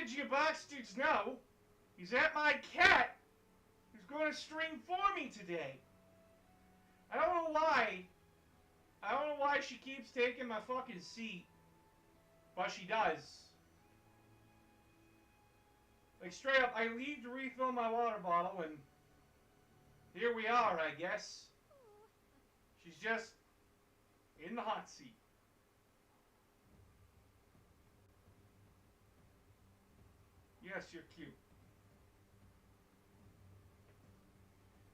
did you bastards know is that my cat is going to stream for me today? I don't know why. I don't know why she keeps taking my fucking seat. But she does. Like, straight up, I leave to refill my water bottle, and here we are, I guess. She's just in the hot seat. Yes, you're cute.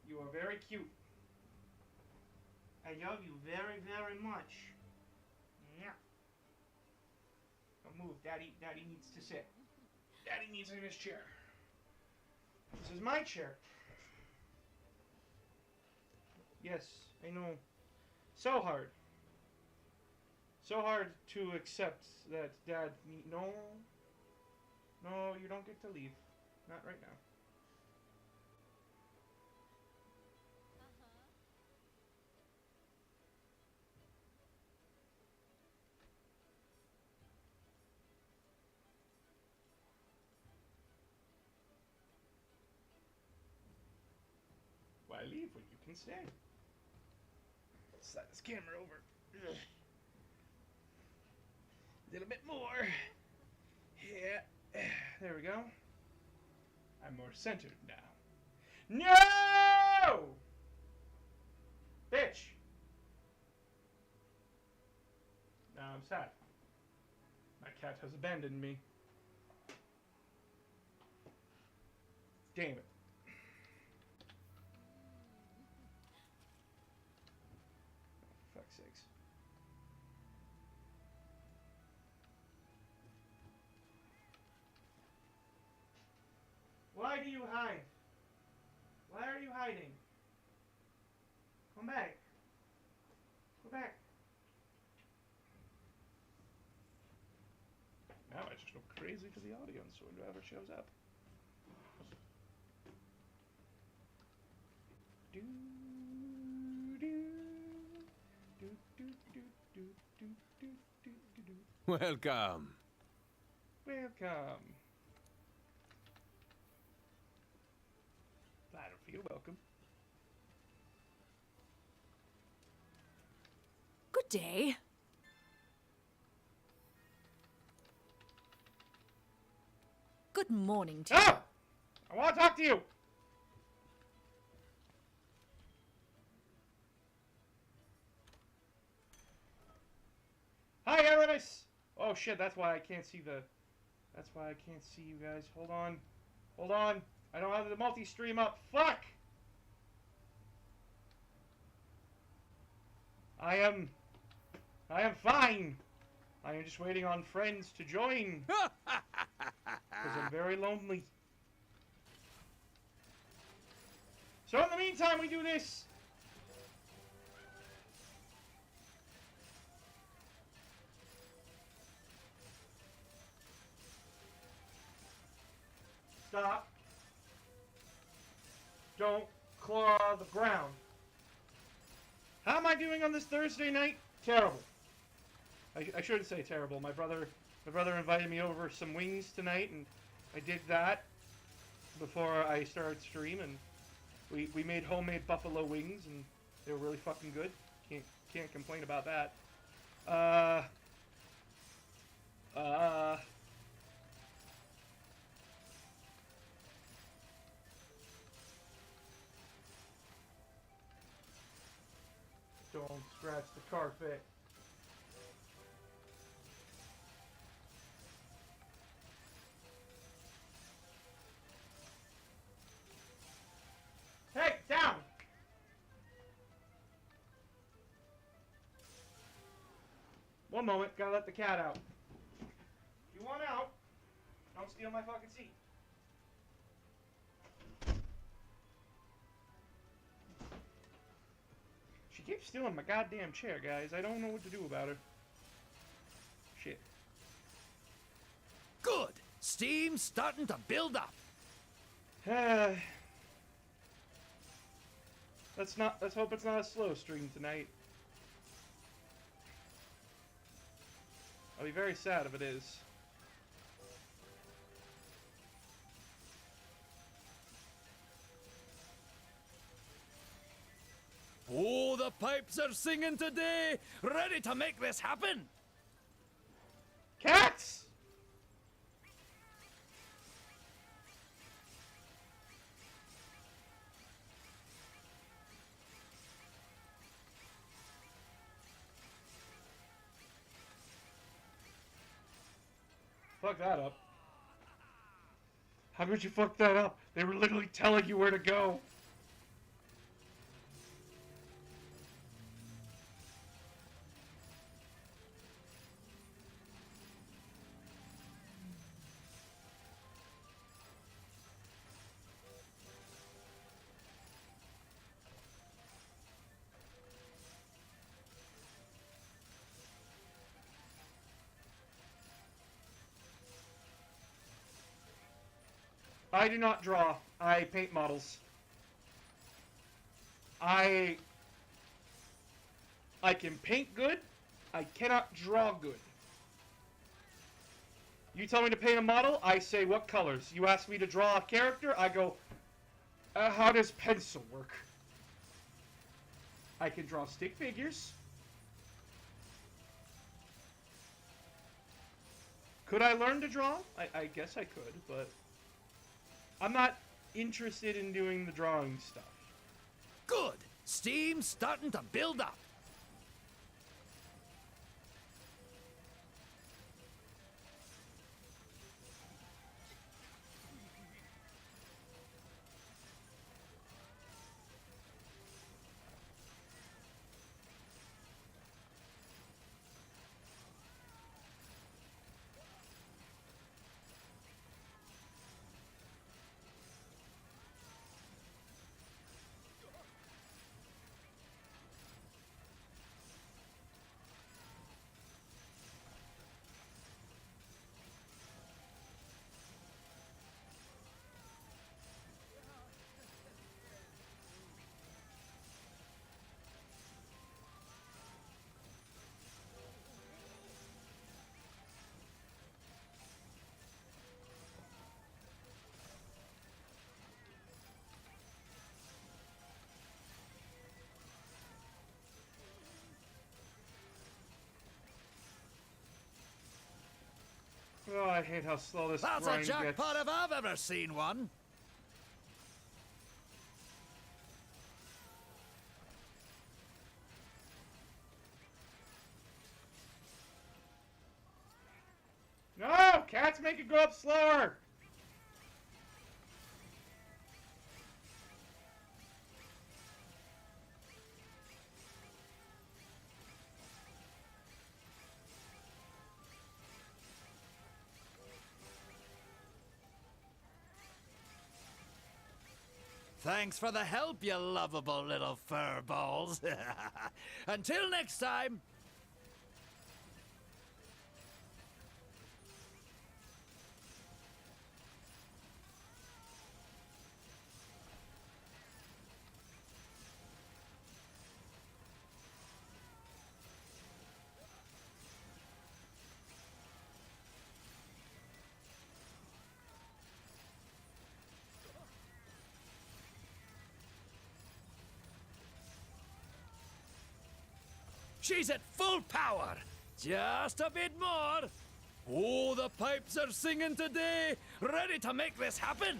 You are very cute. I love you very, very much. Yeah. Don't move. Daddy needs to sit. Daddy needs in his chair. This is my chair. Yes, I know. So hard. So hard to accept that Dad no, you don't get to leave. Not right now. Why leave when you can stay? Slide this camera over. Ugh. A little bit more. Yeah. There we go. I'm more centered now. No! Bitch! Now I'm sad. My cat has abandoned me. Damn it. For fuck's sakes. Why do you hide? Why are you hiding? Come back. Go back. Now I just go crazy for the audience so whoever shows up. Do do do do do do do do do do. Welcome. Welcome. Flatter feel welcome. Good day. Good morning to you. Ah! I want to talk to you! Hi, Aramis! Oh shit, that's why I can't see the... That's why I can't see you guys. Hold on. Hold on. I don't have the multi-stream up. Fuck! I am fine. I am just waiting on friends to join. Because I'm very lonely. So in the meantime, we do this. Stop. Don't claw the ground. How am I doing on this Thursday night? Terrible. I shouldn't say terrible. My brother invited me over some wings tonight, and I did that before I started stream, and we made homemade buffalo wings, and they were really fucking good. Can't complain about that. Don't scratch the carpet. Hey, down! One moment, gotta let the cat out. If you want out, don't steal my fucking seat. She keeps stealing my goddamn chair, guys. I don't know what to do about her. Shit. Good. Steam's starting to build up. Let's hope it's not a slow stream tonight. I'll be very sad if it is. the pipes are singing today, ready to make this happen. Cats! Fuck that up. How could you fuck that up? They were literally telling you where to go. I do not draw. I paint models. I can paint good. I cannot draw good. You tell me to paint a model, I say what colors. You ask me to draw a character, I go, how does pencil work? I can draw stick figures. Could I learn to draw? I guess I could, but I'm not interested in doing the drawing stuff. Good. Steam's starting to build up. Oh, I hate how slow this That's a grind jackpot gets. if I've ever seen one. No! Cats make it go up slower! Thanks for the help, you lovable little fur balls. Until next time. She's at full power. Just a bit more. Oh, the pipes are singing today, ready to make this happen.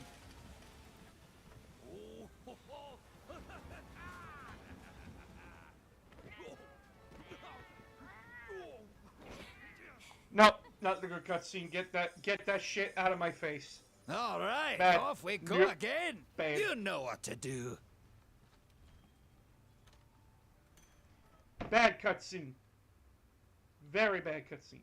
Nope, not the good cutscene. Get that shit out of my face. All right, Bad. off we go You're again. bad. You know what to do. Bad cutscene. Very bad cutscene.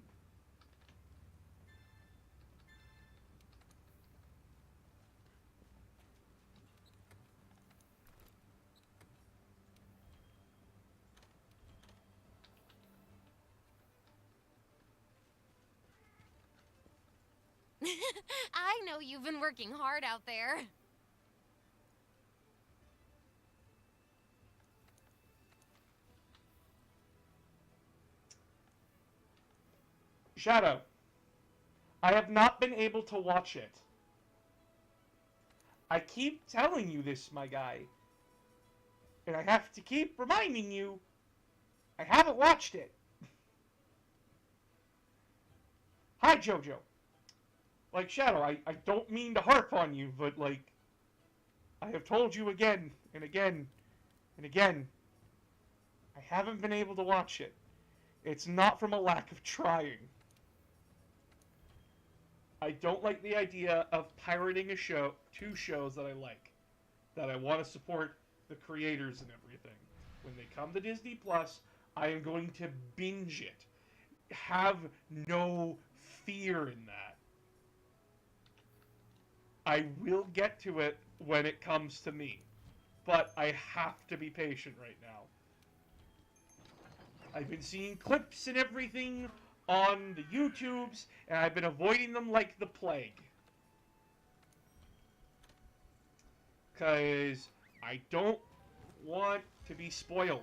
I know you've been working hard out there. Shadow, I have not been able to watch it. I keep telling you this, my guy. And I have to keep reminding you, I haven't watched it. Hi, Jojo. Like, Shadow, I don't mean to harp on you, but, like, I have told you again and again and again, I haven't been able to watch it. It's not from a lack of trying. I don't like the idea of pirating a show, two shows that I like, that I want to support the creators and everything. When they come to Disney Plus, I am going to binge it. Have no fear in that. I will get to it when it comes to me, but I have to be patient right now. I've been seeing clips and everything on the YouTubes, and I've been avoiding them like the plague. Because I don't want to be spoiled.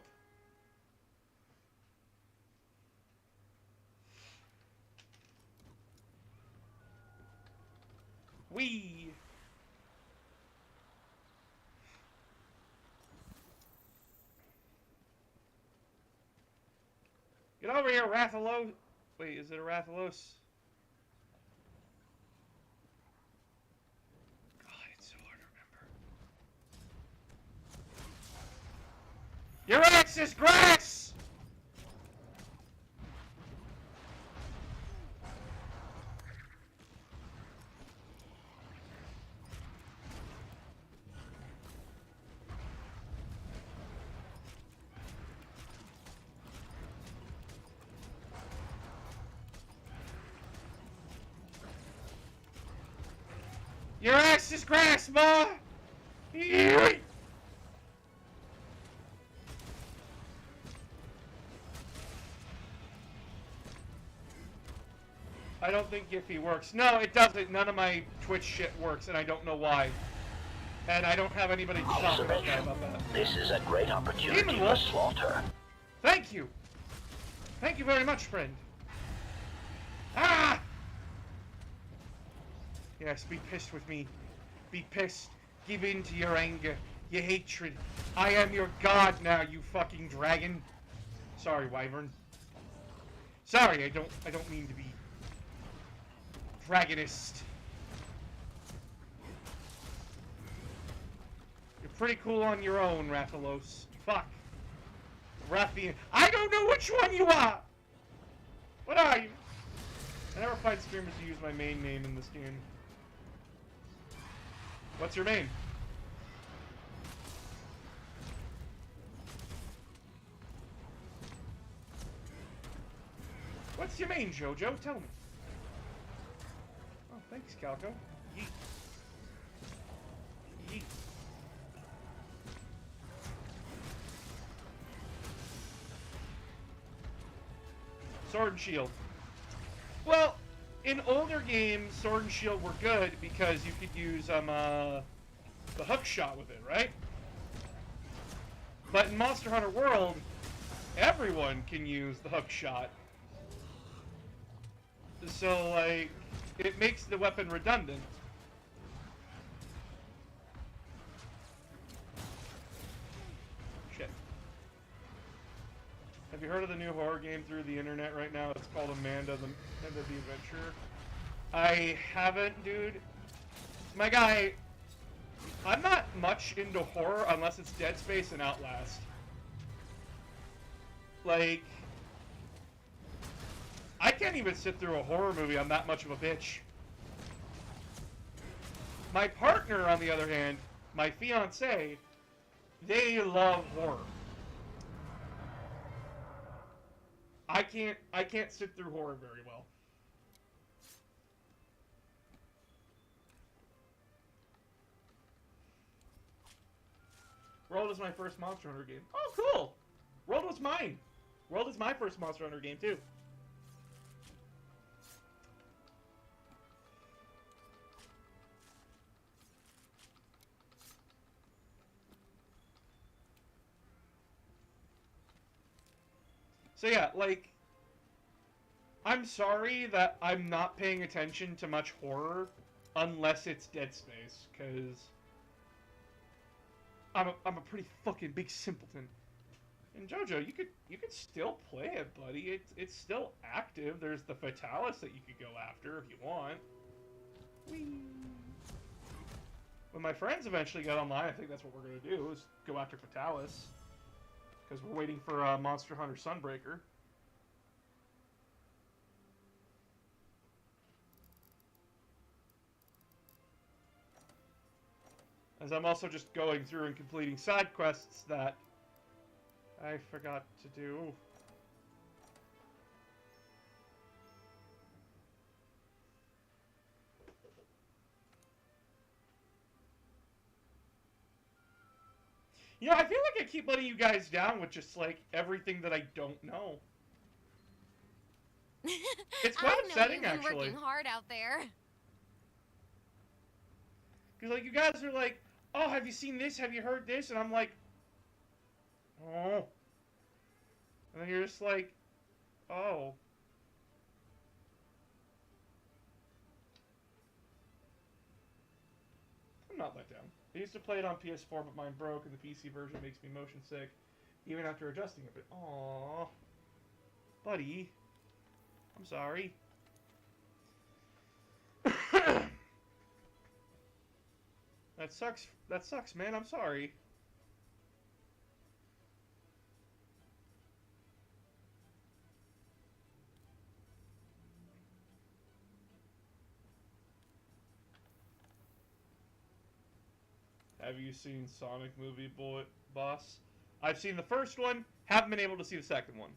Wee! Get over here, Rathalos! Wait, is it a Rathalos? God, it's so hard to remember. Your axe is grass! Your axe is grass, Ma! Yeet! I don't think Giphy works. No, it doesn't. None of my Twitch shit works, and I don't know why. And I don't have anybody to talk about that. This is a great opportunity Demon for Wolf. slaughter. Thank you! Thank you very much, friend. Ah! Yes, be pissed with me. Be pissed. Give in to your anger, your hatred. I am your god now, you fucking dragon. Sorry, Wyvern. Sorry, I don't mean to be dragonist. You're pretty cool on your own, Rathalos. Fuck. Rathian. I don't know which one you are! What are you? I never find streamers who use my main name in this game. What's your main? What's your main, Jojo? Tell me. Oh, thanks, Calco. Yeet. Yeet. Sword and Shield. Well, in older games, Sword and Shield were good because you could use the hook shot with it, right? But in Monster Hunter World, everyone can use the hook shot. So, like, it makes the weapon redundant. Shit. Have you heard of the new horror game through the internet right now? It's called Amanda the Adventurer. I haven't, dude. My guy, I'm not much into horror unless it's Dead Space and Outlast. Like, I can't even sit through a horror movie. I'm that much of a bitch. My partner, on the other hand, my fiance, they love horror. I can't sit through horror very well. World is my first Monster Hunter game. Oh, cool! World was mine. World is my first Monster Hunter game, too. So yeah, like, I'm sorry that I'm not paying attention to much horror unless it's Dead Space, because I'm a pretty fucking big simpleton. And JoJo, you could still play it, buddy. It's still active. There's the Fatalis that you could go after if you want. Whee! When my friends eventually get online, I think that's what we're gonna do, is go after Fatalis. Because we're waiting for Monster Hunter Sunbreaker. As I'm also just going through and completing side quests that I forgot to do. You know, I feel like I keep letting you guys down with just, like, everything that I don't know. It's quite upsetting, I know you've been actually. working hard out there. Because, like, you guys are like, oh, have you seen this? Have you heard this? And I'm like, oh. And then you're just like, oh. I'm not let down. I used to play it on PS4, but mine broke, and the PC version makes me motion sick, even after adjusting a bit. Aww. Buddy. I'm sorry. That sucks. That sucks, man. I'm sorry. Have you seen Sonic Movie Boss? I've seen the first one. Haven't been able to see the second one.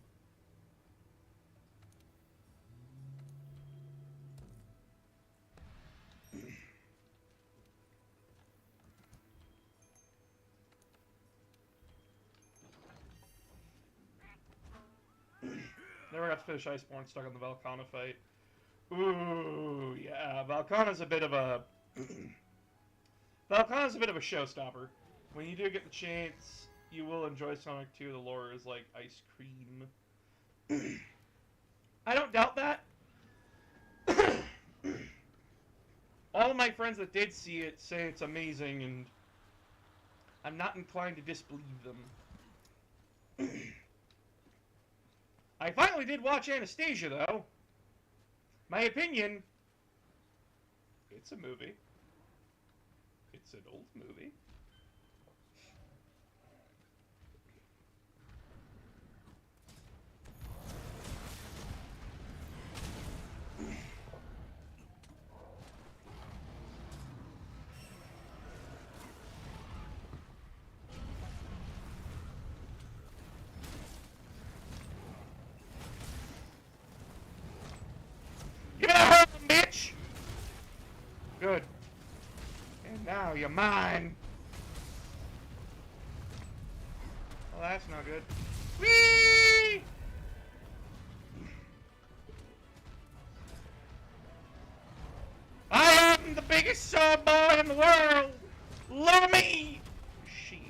Never got to finish Iceborne, stuck on the Valkana fight. Ooh, yeah, Valkana's a bit of a... Valkana's a bit of a showstopper. When you do get the chance, you will enjoy Sonic 2. The lore is like ice cream. I don't doubt that. All of my friends that did see it say it's amazing, and I'm not inclined to disbelieve them. I finally did watch Anastasia, though. My opinion, it's a movie. It's an old movie. Give me that home, bitch! Good. And now you're mine. Well, that's not good. Whee! I am the biggest boy in the world. Love me. Shit.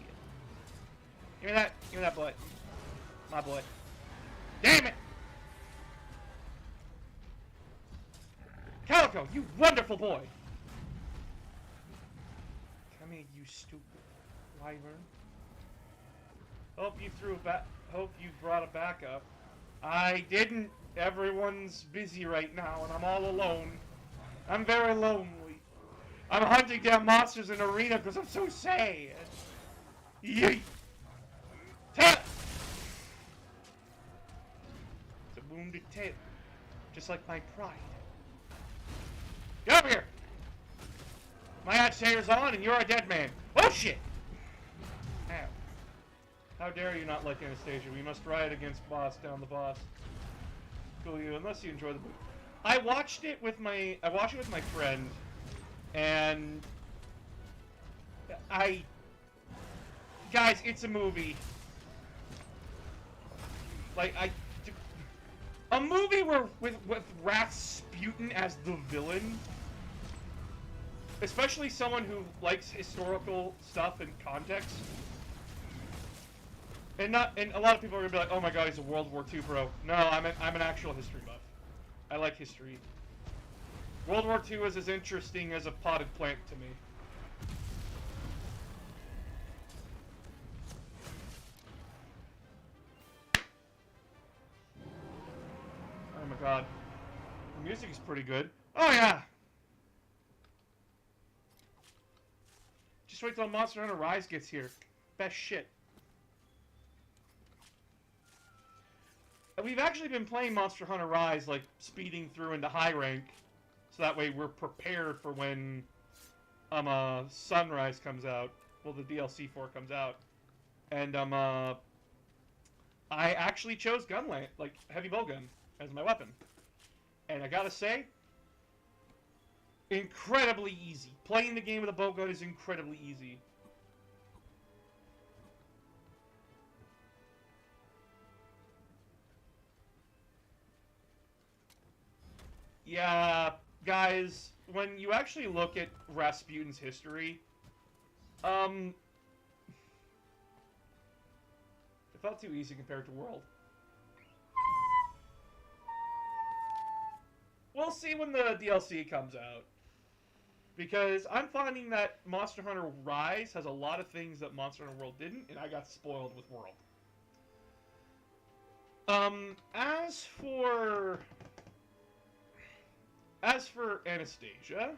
Give me that. Give me that bullet. My bullet. Damn it. Calico, you wonderful boy. Come here, you stupid wyvern. Hope you Hope you brought it back up. I didn't. Everyone's busy right now, and I'm all alone. I'm very lonely. I'm hunting down monsters in arena because I'm so sad. Yeet. Tail. It's a wounded tail, just like my pride. Get over here! My agitator's on, and you're a dead man. Oh shit! Ow. How dare you not like Anastasia? We must riot against boss down the boss. Cool you, unless you enjoy the movie. I watched it with my friend, and guys, it's a movie. Like a movie with Rasputin as the villain. Especially someone who likes historical stuff and context. And a lot of people are gonna be like, oh my god, he's a World War II bro. No, I'm an actual history buff. I like history. World War II is as interesting as a potted plant to me. music is pretty good. Oh yeah! Just wait till Monster Hunter Rise gets here. Best shit. We've actually been playing Monster Hunter Rise, like, speeding through into high rank. So that way we're prepared for when, Sunrise comes out. Well, the DLC 4 comes out. And, I actually chose heavy bowgun as my weapon. And I gotta say, incredibly easy. Playing the game with a bowgun is incredibly easy. Yeah, guys, when you actually look at Rasputin's history, it felt too easy compared to World. We'll see when the DLC comes out. Because I'm finding that Monster Hunter Rise has a lot of things that Monster Hunter World didn't, and I got spoiled with World. As for Anastasia,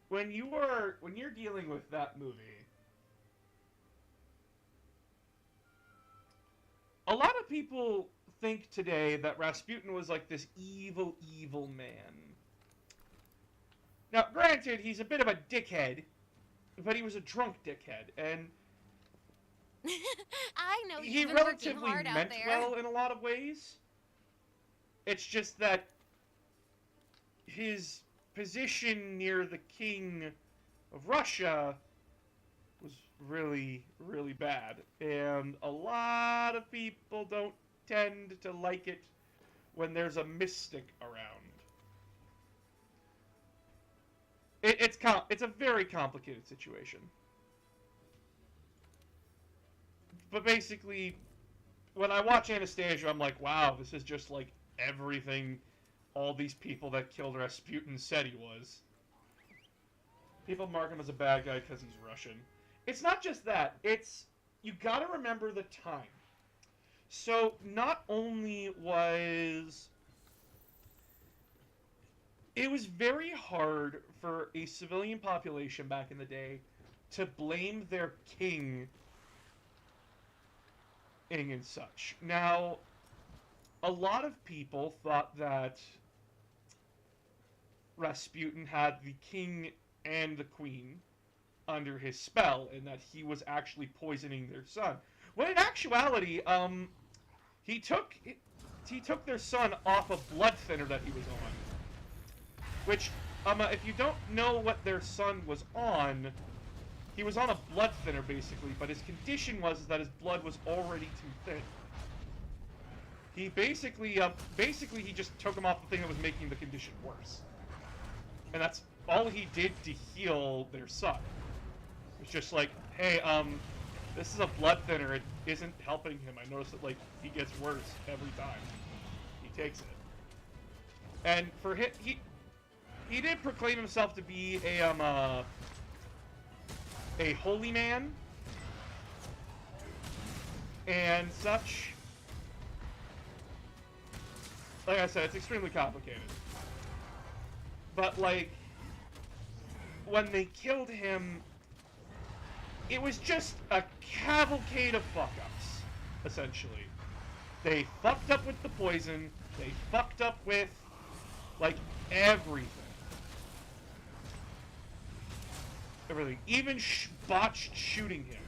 when you're dealing with that movie, a lot of people think today that Rasputin was like this evil, evil man. Now, granted, he's a bit of a dickhead, but he was a drunk dickhead, and I know he you've been working relatively hard out meant there. well in a lot of ways. It's just that his position near the king of Russia was really, really bad. And a lot of people don't tend to like it when there's a mystic around. It's a very complicated situation. But basically, when I watch Anastasia, I'm like, wow, this is just like everything all these people that killed Rasputin said he was. People mark him as a bad guy because he's Russian. It's not just that. It's, you gotta remember the time. So, not only was... It was very hard for a civilian population back in the day to blame their king and such. Now, a lot of people thought that Rasputin had the king and the queen under his spell, and that he was actually poisoning their son. When in actuality, he took their son off a blood thinner that he was on. Which, if you don't know what their son was on, he was on a blood thinner basically, but his condition was that his blood was already too thin. He basically he just took him off the thing that was making the condition worse. And that's all he did to heal their son. It's just like, hey, this is a blood thinner. It isn't helping him. I notice that, like, he gets worse every time he takes it. And for him, he did proclaim himself to be a holy man and such. Like I said, it's extremely complicated. But, like, when they killed him, it was just a cavalcade of fuck-ups, essentially. They fucked up with the poison, they fucked up with, like, everything. Everything. Even botched shooting him.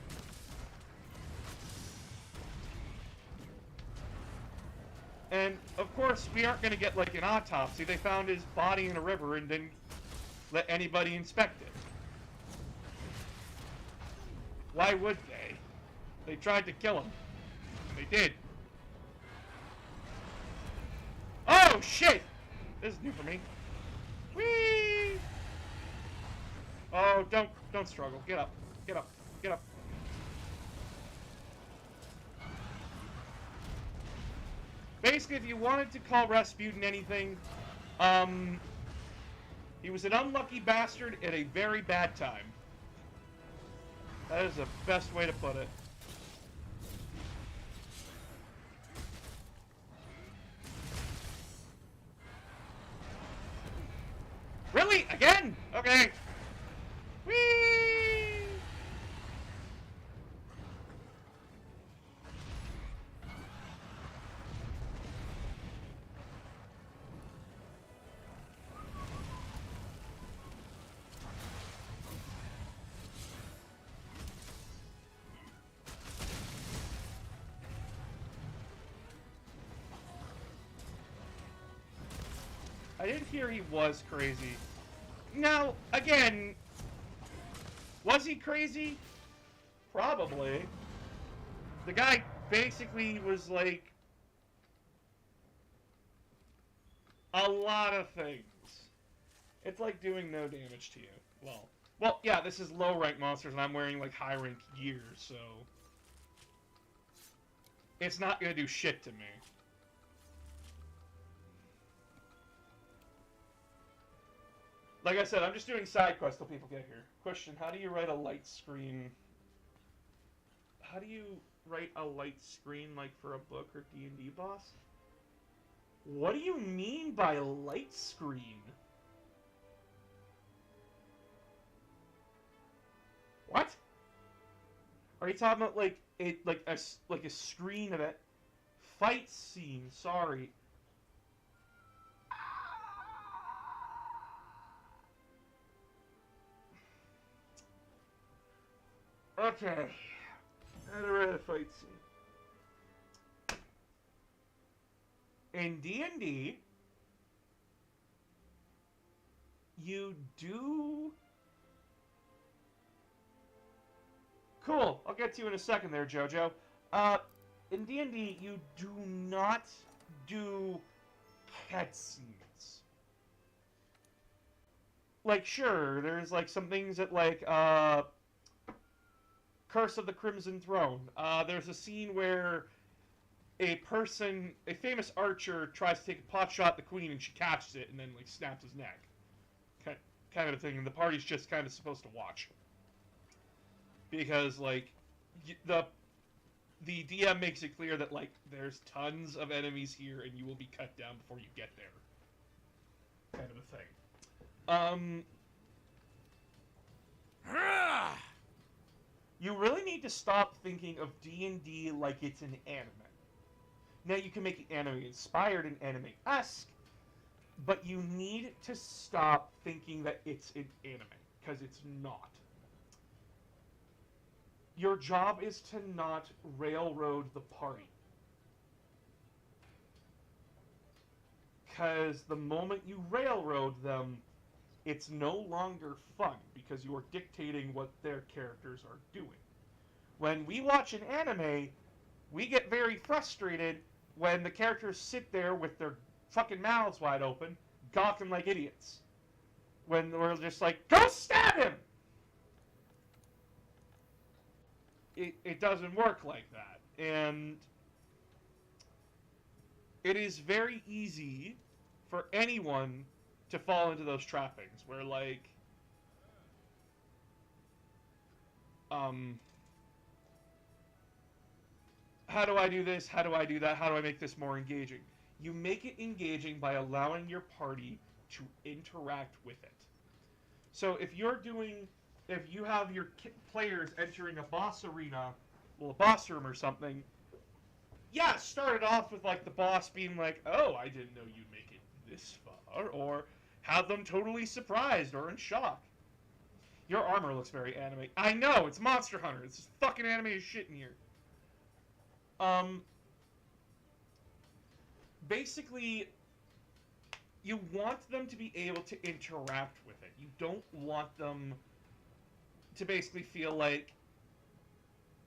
And, of course, we aren't going to get, like, an autopsy. They found his body in a river and didn't let anybody inspect it. Why would they? They tried to kill him. They did. Oh, shit! This is new for me. Whee! Oh, don't struggle. Get up. Get up. Get up. Basically, if you wanted to call Rasputin anything, he was an unlucky bastard at a very bad time. That is the best way to put it. I did hear he was crazy. Now, again, was he crazy? Probably. The guy basically was like a lot of things. It's like doing no damage to you. Well, yeah, this is low rank monsters and I'm wearing like high rank gear, so it's not gonna do shit to me. Like I said, I'm just doing side quests till people get here. Question, how do you write a light screen? How do you write a light screen like for a book or D&D boss? What do you mean by light screen? What? Are you talking about like a screen of a fight scene? Sorry. Okay. How to write a fight scene. In D&D, you do... Cool. I'll get to you in a second there, Jojo. In D&D, you do not do cutscenes. Like, sure, there's, like, some things that, like, Curse of the Crimson Throne. There's a scene where a famous archer tries to take a pot shot at the queen and she catches it and then, like, snaps his neck. Kind of a thing, and the party's just kind of supposed to watch. Because, like, the DM makes it clear that, like, there's tons of enemies here and you will be cut down before you get there. Kind of a thing. You really need to stop thinking of D&D like it's an anime. Now, you can make the anime inspired and anime-esque, but you need to stop thinking that it's an anime, because it's not. Your job is to not railroad the party. Because the moment you railroad them, it's no longer fun, because you are dictating what their characters are doing. When we watch an anime, we get very frustrated when the characters sit there with their fucking mouths wide open, gawking like idiots. When we're just like, go stab him! It doesn't work like that. And it is very easy for anyone to fall into those trappings where, like, how do I do this? How do I do that? How do I make this more engaging? You make it engaging by allowing your party to interact with it. So if you have your players entering a boss arena, well, a boss room or something, yeah, start it off with, like, the boss being like, oh, I didn't know you'd make it this far, or have them totally surprised or in shock. Your armor looks very anime. I know, it's Monster Hunter. It's just fucking animated shit in here. Basically, you want them to be able to interact with it. You don't want them to basically feel like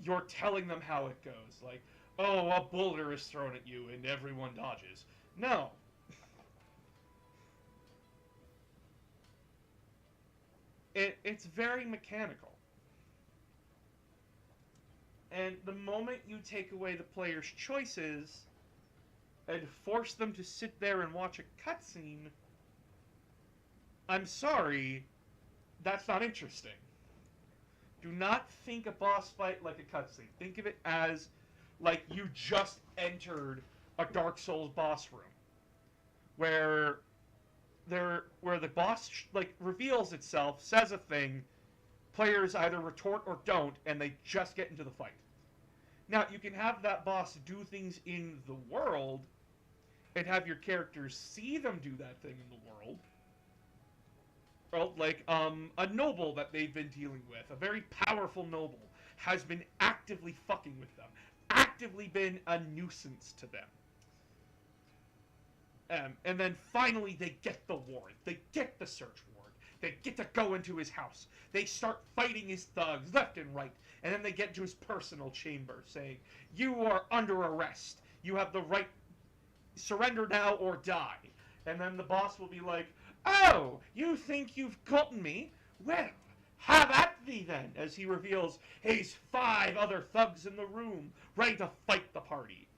you're telling them how it goes. Like, oh, a boulder is thrown at you and everyone dodges. No. It's very mechanical. And the moment you take away the player's choices and force them to sit there and watch a cutscene, I'm sorry, that's not interesting. Do not think a boss fight like a cutscene. Think of it as like you just entered a Dark Souls boss room, where the boss like reveals itself, says a thing, players either retort or don't, and they just get into the fight. Now, you can have that boss do things in the world, and have your characters see them do that thing in the world. Well, like, a noble that they've been dealing with, a very powerful noble, has been actively fucking with them. Actively been a nuisance to them. And then finally they get the warrant. They get the search warrant. They get to go into his house. They start fighting his thugs left and right. And then they get to his personal chamber saying, "You are under arrest. You have the right. Surrender now or die." And then the boss will be like, "Oh, you think you've gotten me? Well, have at thee then," as he reveals his 5 other thugs in the room, ready to fight the party.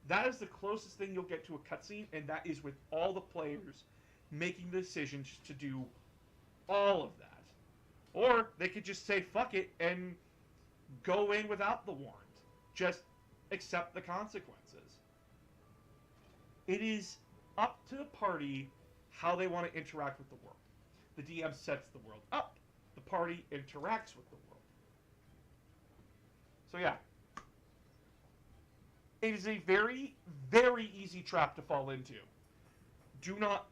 That is the closest thing you'll get to a cutscene, and that is with all the players making the decisions to do all of that. Or they could just say fuck it and go in without the warrant. Just accept the consequences. It is up to the party how they want to interact with the world. The DM sets the world up. The party interacts with the world. So yeah. It is a very, very easy trap to fall into. Do not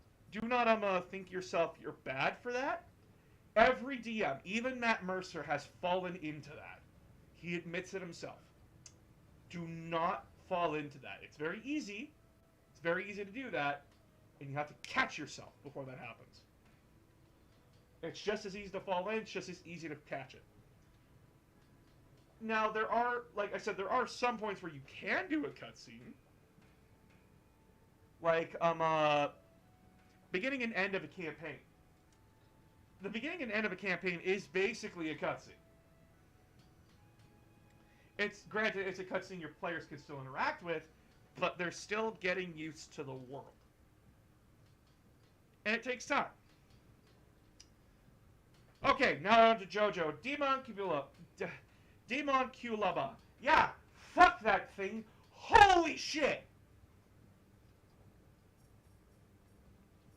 think yourself you're bad for that. Every DM, even Matt Mercer, has fallen into that. He admits it himself. Do not fall into that. It's very easy. It's very easy to do that, and you have to catch yourself before that happens. It's just as easy to fall in, it's just as easy to catch it. Now, there are, like I said, there are some points where you can do a cutscene. Like, beginning and end of a campaign. The beginning and end of a campaign is basically a cutscene. It's, granted, it's a cutscene your players can still interact with, but they're still getting used to the world. And it takes time. Okay, now on to JoJo. Demonculaba. Yeah, fuck that thing. Holy shit!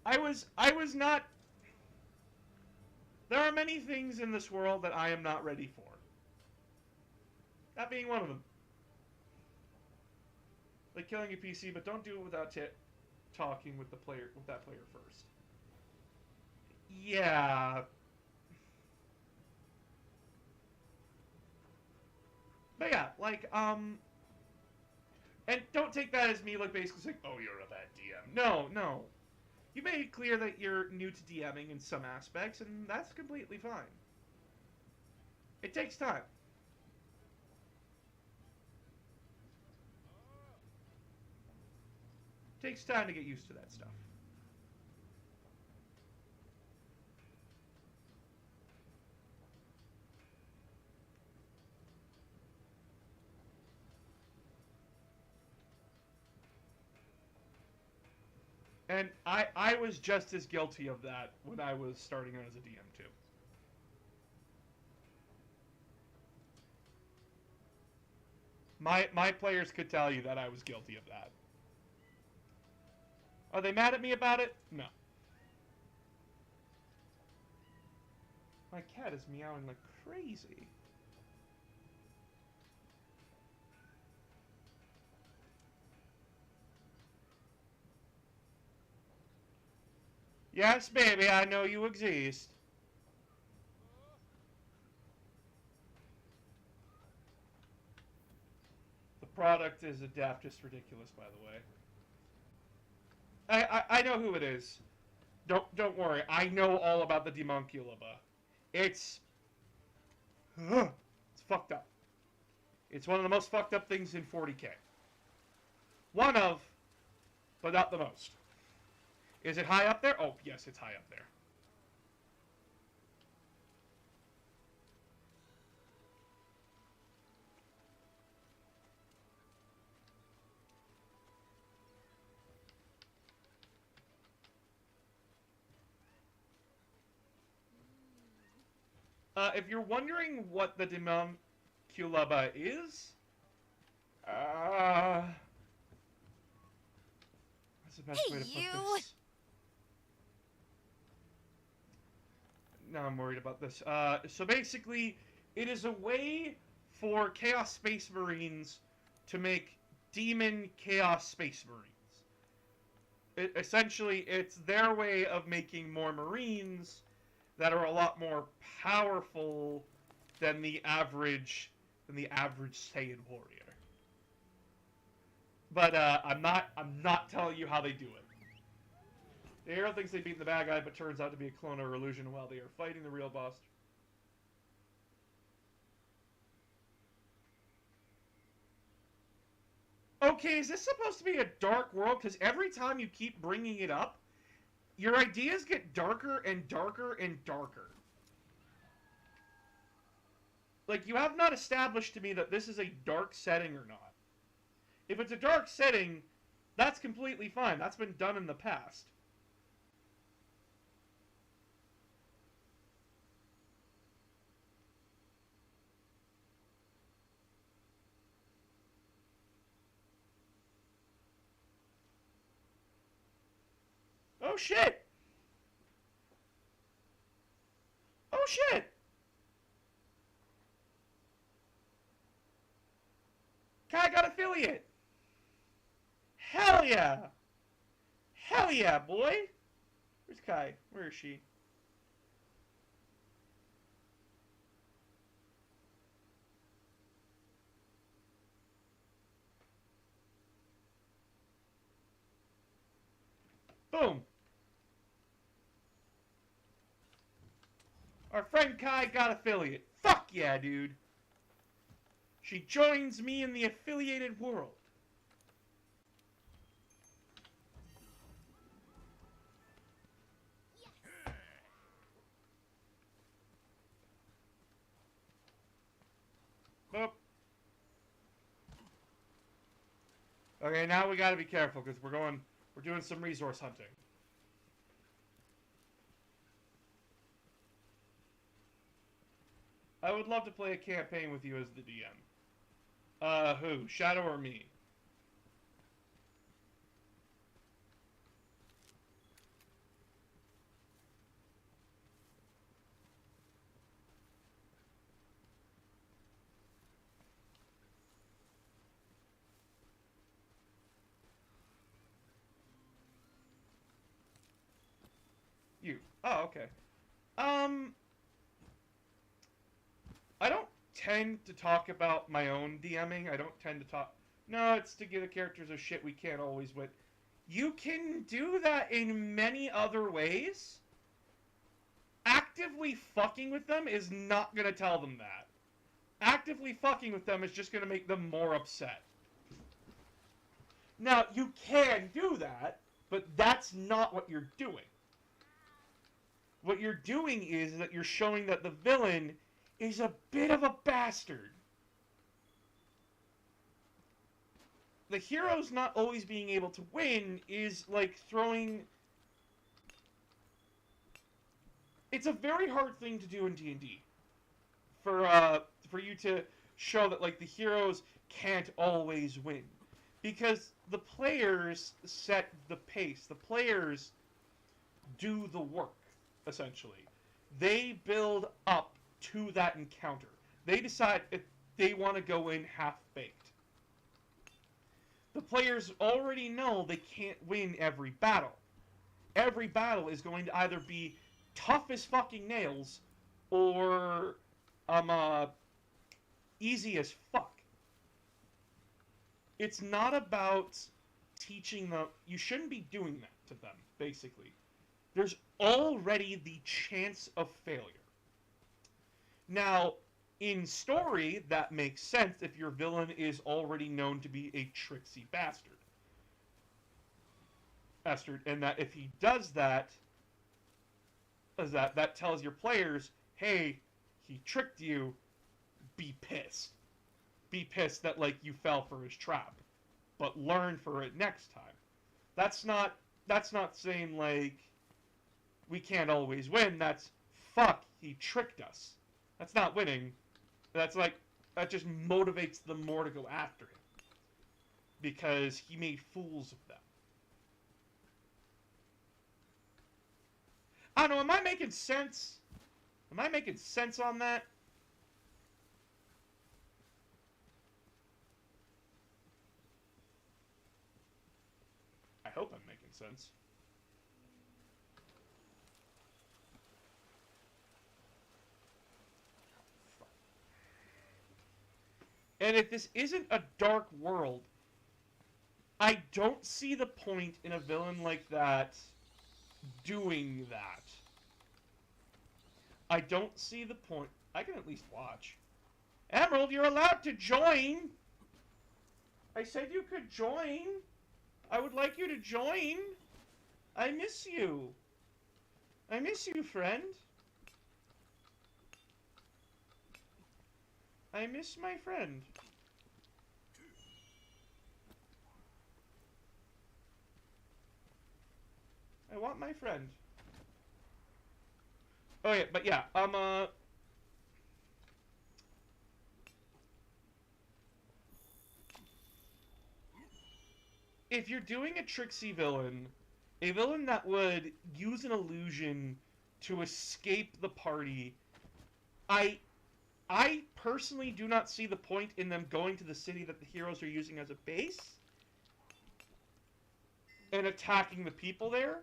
I was not... There are many things in this world that I am not ready for. That being one of them. Like killing a PC, but don't do it without talking with that player first. Yeah. But yeah, like, and don't take that as me, like, basically saying, "Oh, you're a bad DM." No. You made it clear that you're new to DMing in some aspects, and that's completely fine. It takes time. It takes time to get used to that stuff. And I was just as guilty of that when I was starting out as a DM too. My players could tell you that I was guilty of that. Are they mad at me about it? No. My cat is meowing like crazy. Yes, baby, I know you exist. The product is just ridiculous, by the way. I know who it is. Don't worry. I know all about the Demonculaba. It's fucked up. It's one of the most fucked up things in 40K. One of, but not the most. Is it high up there? Oh, yes, it's high up there. If you're wondering what the Demonculaba is, what's the best way to put this? Now I'm worried about this. So basically, it is a way for Chaos Space Marines to make Demon Chaos Space Marines. Essentially, it's their way of making more Marines that are a lot more powerful than the average Saiyan warrior. But I'm not telling you how they do it. The hero thinks they beat the bad guy, but turns out to be a clone or illusion while they are fighting the real boss. Okay, is this supposed to be a dark world? Because every time you keep bringing it up, your ideas get darker and darker and darker. Like, you have not established to me that this is a dark setting or not. If it's a dark setting, that's completely fine. That's been done in the past. Oh shit! Oh shit! Kai got affiliate! Hell yeah! Hell yeah, boy! Where's Kai? Where is she? Boom! Our friend Kai got affiliate. Fuck yeah, dude! She joins me in the affiliated world. Boop. Okay, now we gotta be careful because we're doing some resource hunting. I would love to play a campaign with you as the DM. Who? Shadow or me? You. Oh, okay. I don't tend to talk about my own DMing. I don't tend to talk... No, it's to give the characters a shit we can't always win. You can do that in many other ways. Actively fucking with them is not going to tell them that. Actively fucking with them is just going to make them more upset. Now, you can do that, but that's not what you're doing. What you're doing is that you're showing that the villain is a bit of a bastard. The hero's not always being able to win is like throwing... It's a very hard thing to do in D&D. For you to show that like the heroes can't always win. Because the players set the pace. The players do the work, essentially. They build up to that encounter. They decide if they want to go in half-baked. The players already know they can't win every battle. Every battle is going to either be tough as fucking nails or easy as fuck. It's not about teaching them. You shouldn't be doing that to them, basically. There's already the chance of failure. Now, in story, that makes sense if your villain is already known to be a tricksy bastard. And that if he does that, that tells your players, hey, he tricked you, be pissed. Be pissed that, like, you fell for his trap. But learn for it next time. That's not saying, like, we can't always win. That's, fuck, he tricked us. That's not winning. That's like, that just motivates them more to go after him. Because he made fools of them. I don't know, am I making sense? Am I making sense on that? I hope I'm making sense. And if this isn't a dark world, I don't see the point in a villain like that doing that. I don't see the point. I can at least watch. Emerald, you're allowed to join! I said you could join. I would like you to join. I miss you. I miss you, friend. I miss my friend. I want my friend. Oh yeah, but yeah, if you're doing a tricksy villain, a villain that would use an illusion to escape the party, I personally do not see the point in them going to the city that the heroes are using as a base and attacking the people there,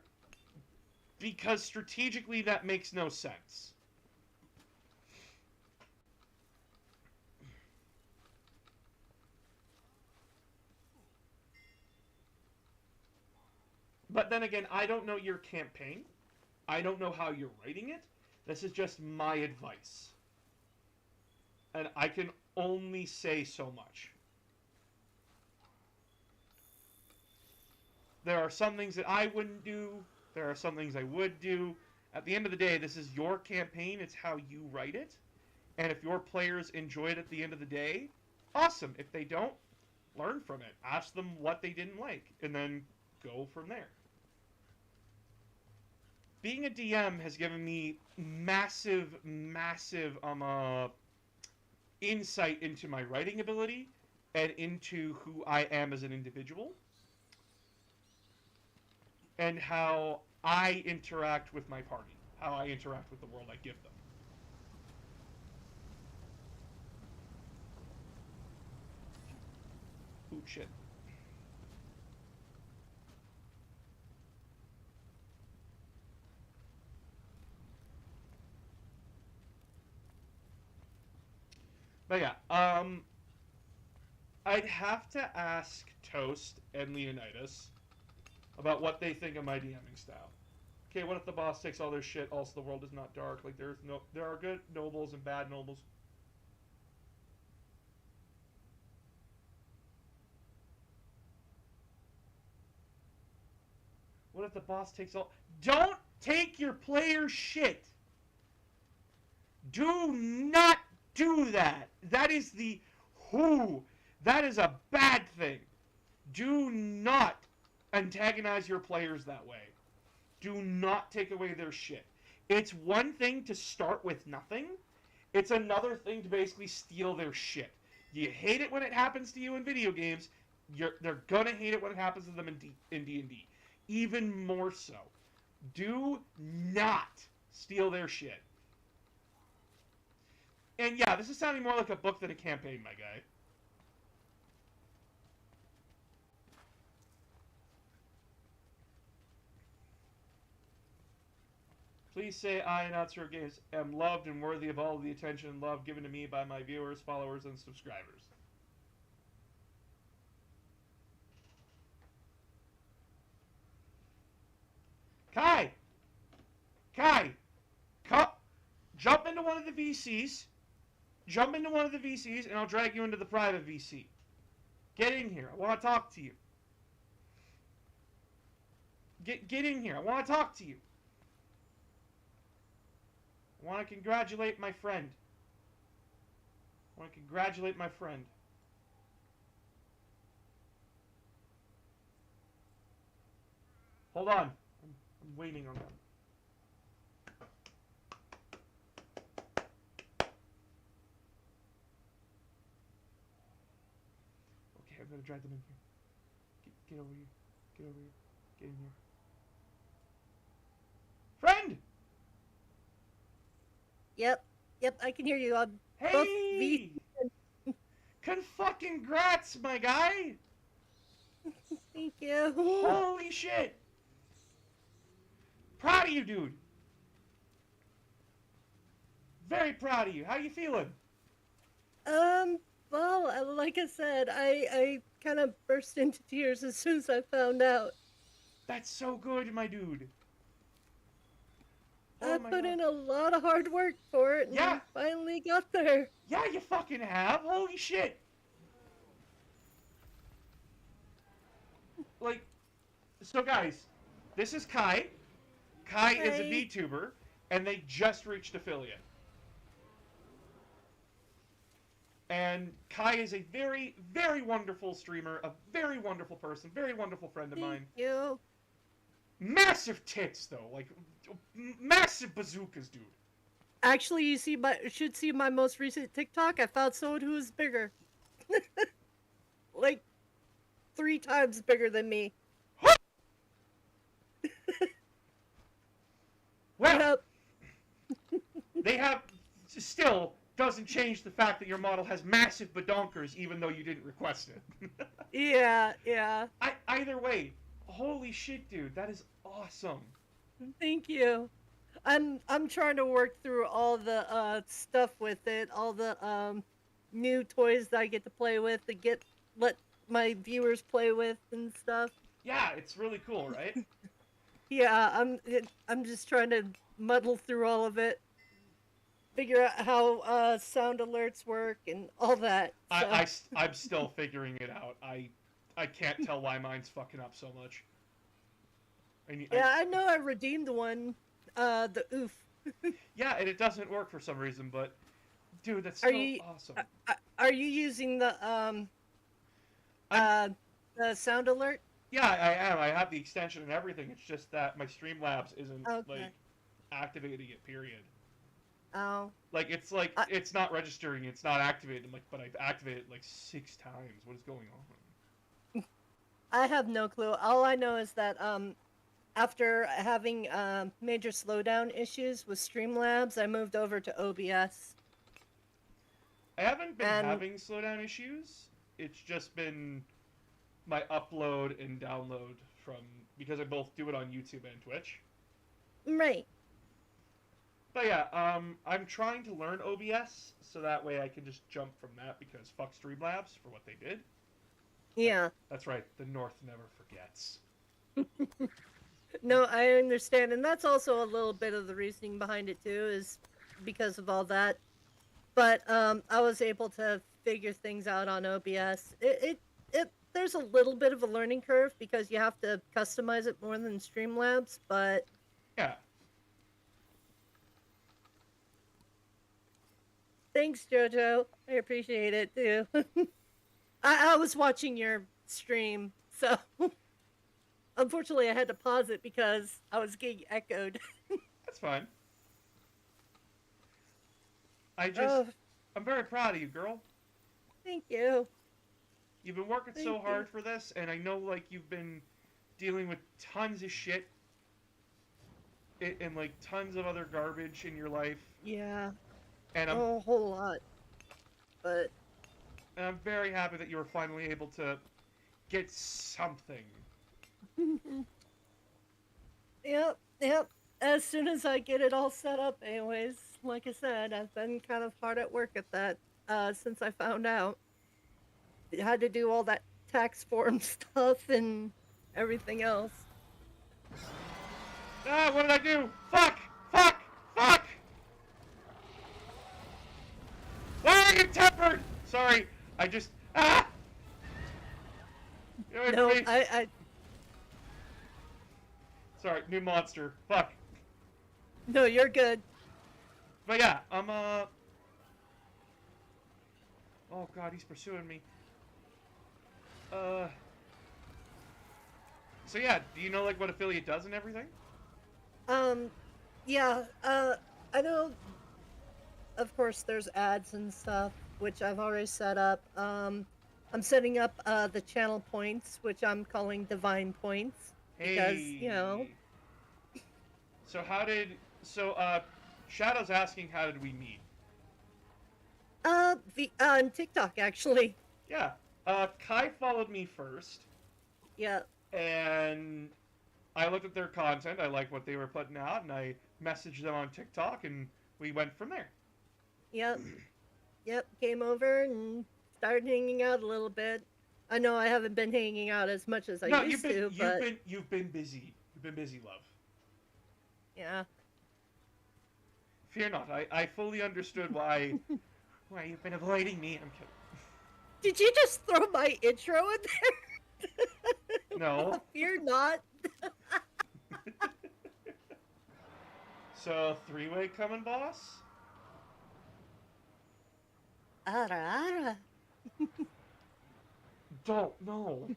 because strategically that makes no sense. But then again, I don't know your campaign. I don't know how you're writing it. This is just my advice. And I can only say so much. There are some things that I wouldn't do. There are some things I would do. At the end of the day, this is your campaign. It's how you write it. And if your players enjoy it at the end of the day, awesome. If they don't, learn from it. Ask them what they didn't like. And then go from there. Being a DM has given me massive insight into my writing ability and into who I am as an individual and how I interact with my party, how I interact with the world I give them. Ooh, shit. But yeah, I'd have to ask Toast and Leonidas about what they think of my DMing style. Okay, what if the boss takes all their shit, also the world is not dark? Like, there are good nobles and bad nobles. What if the boss takes all... Don't take your player's shit! Do not do that! That is the... That is a bad thing. Do not antagonize your players that way. Do not take away their shit. It's one thing to start with nothing. It's another thing to basically steal their shit. You hate it when it happens to you in video games. They're gonna hate it when it happens to them in D&D. Even more so. Do not steal their shit. And yeah, this is sounding more like a book than a campaign, my guy. Please say I, Announcer Games, am loved and worthy of all the attention and love given to me by my viewers, followers, and subscribers. Kai! Kai! Jump into one of the VCs. Jump into one of the VCs, and I'll drag you into the private VC. Get in here. I want to talk to you. Get in here. I want to talk to you. I want to congratulate my friend. I want to congratulate my friend. Hold on. I'm waiting on them. Okay, I'm going to drag them in here. Get over here. Get over here. Get in here. Friend! Yep, I can hear you on both Hey! Con-fucking-grats, my guy! Thank you. Holy shit! Proud of you, dude! Very proud of you. How you feeling? Well, like I said, I kind of burst into tears as soon as I found out. That's so good, my dude. Oh I my put God. in a lot of hard work for it, and Yeah. finally got there. Yeah, you fucking have. Holy shit. Like, so guys, this is Kai. Kai is a Hi. VTuber, and they just reached affiliate. And Kai is a very, very wonderful streamer, a very wonderful person, very wonderful friend of Thank mine. you. Massive tits, though, like massive bazookas, dude. Actually, you should see my most recent TikTok. I found someone who is bigger, like 3 times bigger than me. Well, Yep. they have still doesn't change the fact that your model has massive badonkers, even though you didn't request it. Yeah. Either way, holy shit, dude, that is awesome. Thank you. I'm trying to work through all the stuff with it, all the new toys that I get to play with, let my viewers play with and stuff. Yeah, it's really cool, right? Yeah, I'm just trying to muddle through all of it, figure out how sound alerts work and all that. So. I'm still figuring it out. I can't tell why mine's fucking up so much. Yeah, I know I redeemed one, the oof. Yeah, and it doesn't work for some reason, but dude, that's Are so you- awesome. Are you using the sound alert? Yeah, I am. I have the extension and everything. It's just that my Streamlabs isn't Okay. like activating it. Period. Oh. Like it's it's not registering. It's not activated. I'm like, but I've activated it like 6 times. What is going on? I have no clue. All I know is that after having major slowdown issues with Streamlabs, I moved over to OBS. I haven't been And- having slowdown issues. It's just been my upload and download from because I both do it on YouTube and Twitch. Right. But yeah, I'm trying to learn OBS so that way I can just jump from that because fuck Streamlabs for what they did. Yeah. That's right, the North never forgets. No, I understand, and that's also a little bit of the reasoning behind it too, is because of all that. But I was able to figure things out on OBS. There's a little bit of a learning curve because you have to customize it more than Streamlabs, but Yeah. thanks, Jojo. I appreciate it too. I was watching your stream, so unfortunately I had to pause it because I was getting echoed. That's fine. Oh, I'm very proud of you, girl. thank you. You've been working so Thank you. hard for this, and I know, like, you've been dealing with tons of shit and like, tons of other garbage in your life. Yeah, And a whole lot. But I'm very happy that you were finally able to get something. yep. As soon as I get it all set up, anyways, like I said, I've been kind of hard at work at that since I found out. I had to do all that tax form stuff and everything else. Ah, what did I do? Fuck! Why are you tempered? Sorry, I just... Ah! Give it to No, me. I Sorry, new monster. Fuck. no, you're good. But yeah, I'm, Oh god, he's pursuing me. So yeah, do you know, like, what affiliate does and everything? Yeah, I know, of course, there's ads and stuff, which I've already set up. I'm setting up, the channel points, which I'm calling divine points. Because, you know. So Shadow's asking how did we meet? On TikTok, actually. Yeah, Kai followed me first, Yeah, and I looked at their content, I liked what they were putting out, and I messaged them on TikTok, and we went from there. yep, came over and started hanging out a little bit. I know I haven't been hanging out as much as I No, used to, but you've been busy. You've been busy, love. yeah. Fear not. I fully understood why you've been avoiding me. I'm kidding. Did you just throw my intro in there? No. Fear not. So, three-way coming, boss? Ara ara. Don't, no.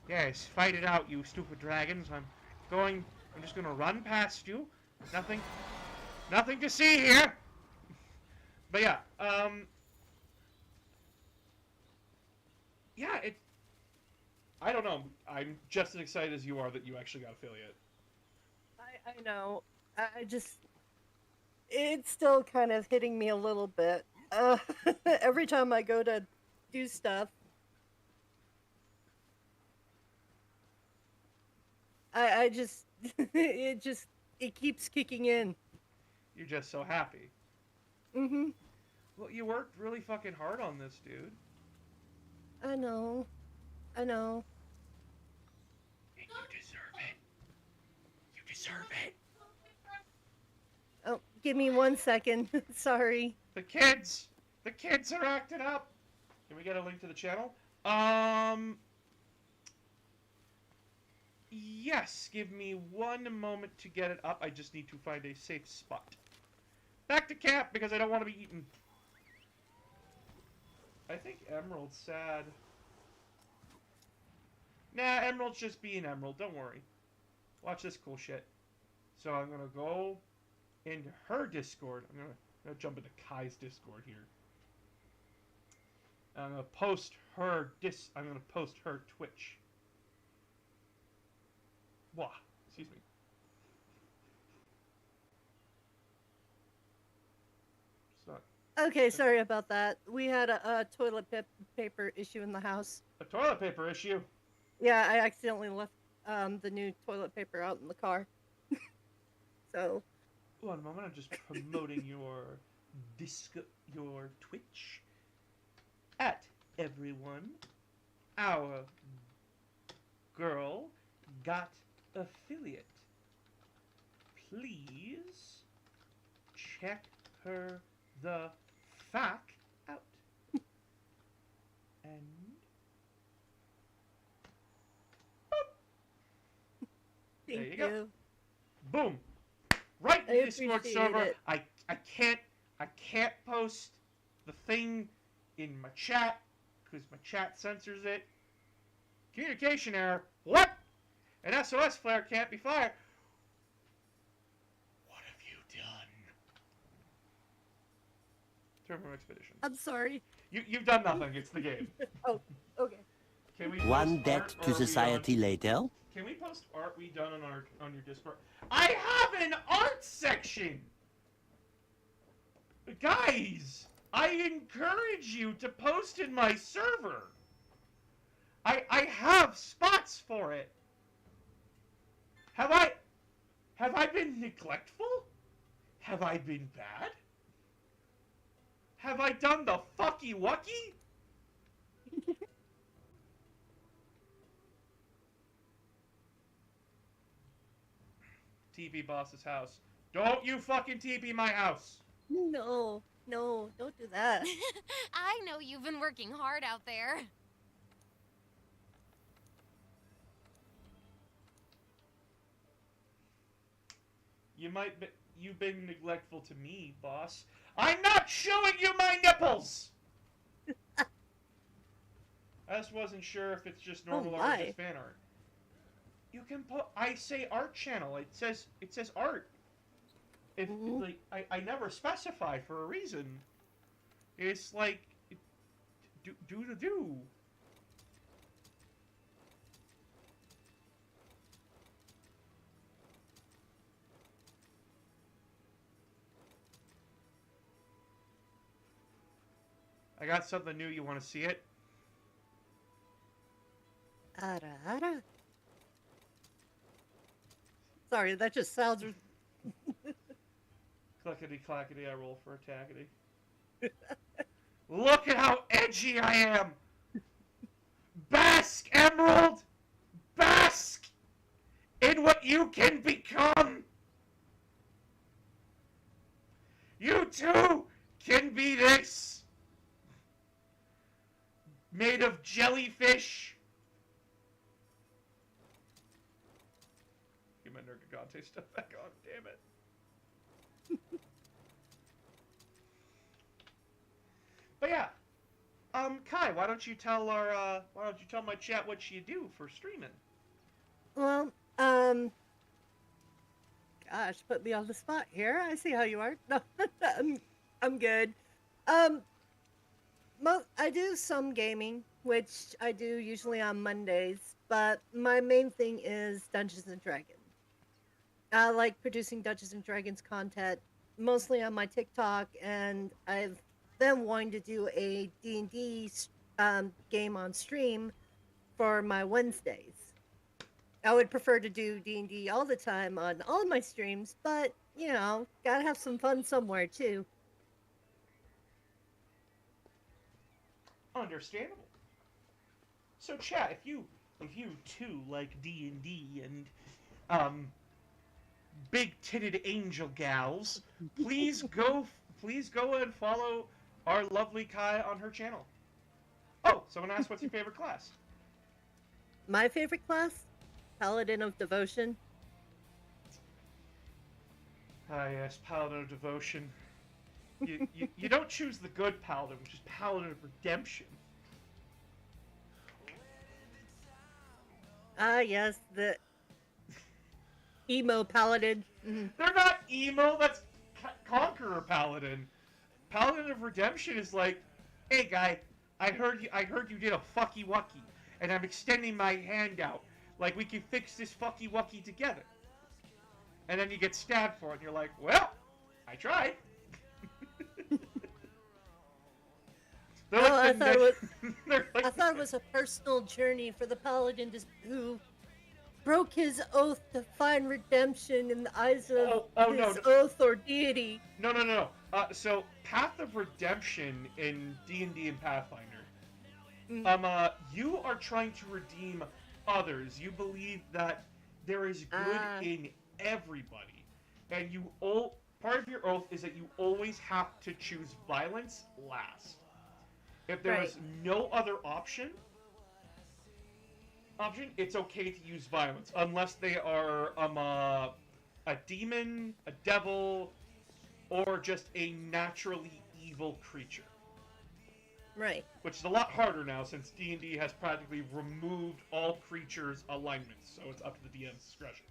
Yes, fight it out, you stupid dragons. I'm just gonna run past you. Nothing to see here. But yeah, yeah, I don't know. I'm just as excited as you are that you actually got affiliate. I know. I just, it's still kind of hitting me a little bit. Every time I go to do stuff, I just, it keeps kicking in. You're just so happy. Mm-hmm. Well, you worked really fucking hard on this, dude. I know. And you deserve it. You deserve it. Oh, give me 1 second. Sorry. The kids are acting up. Can we get a link to the channel? Yes, give me 1 moment to get it up. I just need to find a safe spot. Back to camp because I don't want to be eaten. I think Emerald's sad. Nah, Emerald's just being Emerald. Don't worry. Watch this cool shit. So I'm gonna go into her Discord. I'm gonna jump into Kai's Discord here. I'm gonna post her Twitch. Wah. Excuse me. It's not Okay, sorry about that. We had a toilet paper issue in the house. a toilet paper issue. Yeah, I accidentally left the new toilet paper out in the car. So, 1 moment, I'm just promoting your Twitch. At everyone, our girl got affiliate. Please check her the fuck out. And thank There you go. you. boom, right in I the Discord appreciate server. it. I can't post the thing in my chat because my chat censors it. Communication error. What? An SOS flare can't be fired. What have you done? Turbo Expedition. I'm sorry. You've done nothing. It's the game. Oh, okay. Can we One post debt art, or to are we society done? later. Can we post art we done on your Discord? I have an art section! Guys! I encourage you to post in my server! I have spots for it! Have I been neglectful? Have I been bad? Have I done the fucky wucky? TP boss's house. Don't you fucking TP my house! No, don't do that. I know you've been working hard out there. You've been neglectful to me, boss. I'm not showing you my nipples! I just wasn't sure if it's just normal art or my. just fan art. You can put. I say art channel. It says art. If Mhm. like I never specify for a reason. It's like do to do. I got something new. You want to see it? Ara, ara. Sorry, that just sounds. Clickety clackety, I roll for attackety. Look at how edgy I am! Bask, Emerald! Bask! in what you can become. You too can be this. Made of jellyfish. Get my Nergigante stuff back on, damn it. But yeah, Kai, why don't you tell my chat what you do for streaming? Well, gosh, put me on the spot here. I see how you are. No, I'm good. I do some gaming, which I do usually on Mondays, but my main thing is Dungeons and Dragons. I like producing Dungeons and Dragons content, mostly on my TikTok, and I've been wanting to do a D&D game on stream for my Wednesdays. I would prefer to do D&D all the time on all my streams, but, you know, gotta have some fun somewhere, too. Understandable. So, chat, if you too like D&D and big-titted angel gals, please go and follow our lovely Kai on her channel. Oh, someone asked, what's your favorite class? My favorite class? Paladin of Devotion. Ah, yes, Paladin of Devotion. You don't choose the good Paladin, which is Paladin of Redemption. Ah, yes, the emo Paladin. Mhm. They're not emo, that's Conqueror Paladin. Paladin of Redemption is like, hey guy, I heard you did a fucky wucky, and I'm extending my hand out. Like, we can fix this fucky wucky together. And then you get stabbed for it, and you're like, well, I tried. Well, I thought like it was a personal journey for the Paladin who broke his oath to find redemption in the eyes of his oath or deity. No. So, Path of Redemption in D&D and Pathfinder, you are trying to redeem others. You believe that there is good in everybody, and part of your oath is that you always have to choose violence last. If there is no other option, it's okay to use violence, unless they are a demon, a devil, or just a naturally evil creature. Right. Which is a lot harder now, since D&D has practically removed all creatures' alignments, so it's up to the DM's discretion.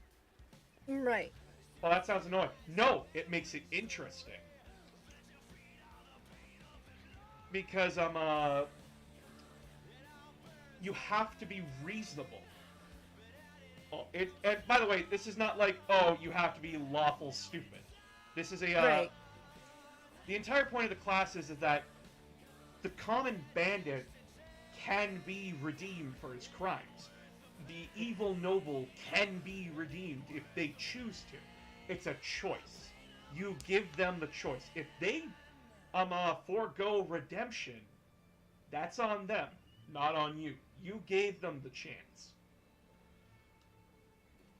Right. Well, that sounds annoying. No, it makes it interesting. Because, you have to be reasonable. And by the way, this is not like, oh, you have to be lawful stupid. This is a, the entire point of the class is that the common bandit can be redeemed for his crimes. The evil noble can be redeemed if they choose to. It's a choice. You give them the choice. If they forego redemption, that's on them, not on you. You gave them the chance.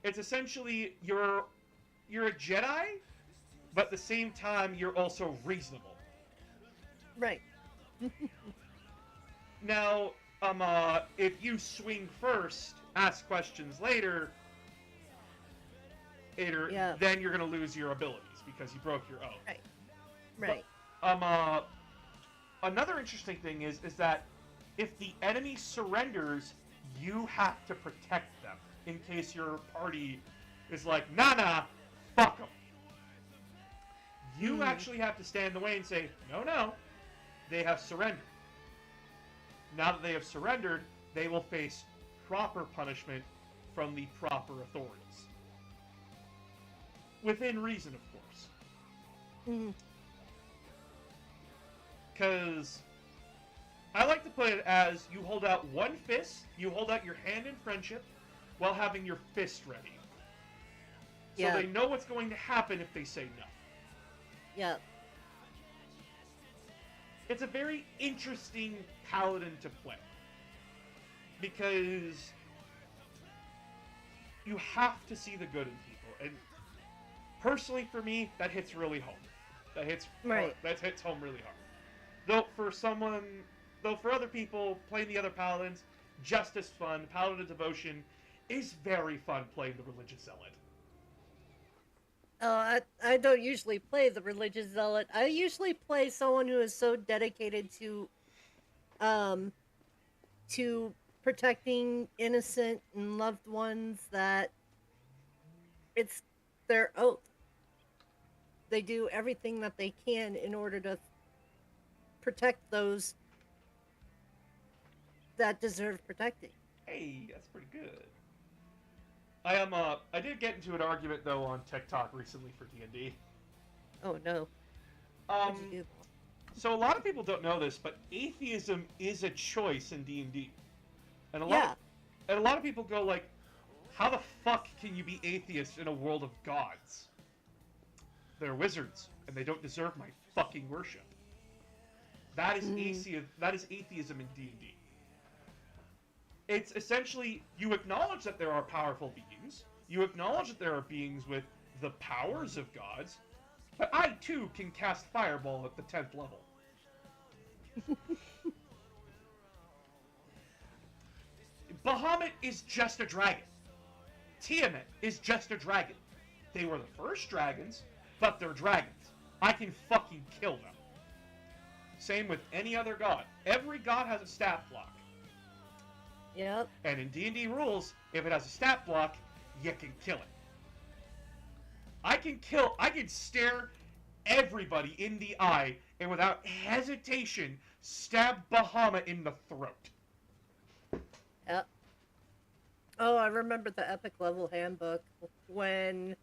It's essentially you're a Jedi, but at the same time you're also reasonable. Right. Now, if you swing first, ask questions later, then you're gonna lose your abilities because you broke your oath. Right. Right. But, another interesting thing is that if the enemy surrenders, you have to protect them in case your party is like, nah, fuck them. You actually have to stand in the way and say, no, they have surrendered. Now that they have surrendered, they will face proper punishment from the proper authorities. Within reason, of course. Because I like to put it as you hold out one fist, you hold out your hand in friendship while having your fist ready. So they know what's going to happen if they say no. Yeah. It's a very interesting paladin to play. Because you have to see the good in people, and personally for me, that hits really home. That hits that hits home really hard. Though for other people playing the other paladins, just as fun. Paladin of Devotion is very fun playing the Religious Zealot. I don't usually play the Religious Zealot. I usually play someone who is so dedicated to protecting innocent and loved ones that it's their oath. They do everything that they can in order to protect those that deserve protecting. Hey, that's pretty good. I did get into an argument though on TikTok recently for D&D. Oh no. What'd you do? So a lot of people don't know this, but atheism is a choice in D&D. And a lot of people go like, how the fuck can you be atheist in a world of gods? They're wizards, and they don't deserve my fucking worship. That is atheism in D&D. It's essentially, you acknowledge that there are powerful beings, you acknowledge that there are beings with the powers of gods, but I too can cast Fireball at the 10th level. Bahamut is just a dragon. Tiamat is just a dragon. They were the first dragons, but they're dragons. I can fucking kill them. Same with any other god. Every god has a stat block. Yep. And in D&D rules, if it has a stat block, you can kill it. I can stare everybody in the eye and without hesitation stab Bahamut in the throat. Yep. Oh, I remember the Epic Level Handbook when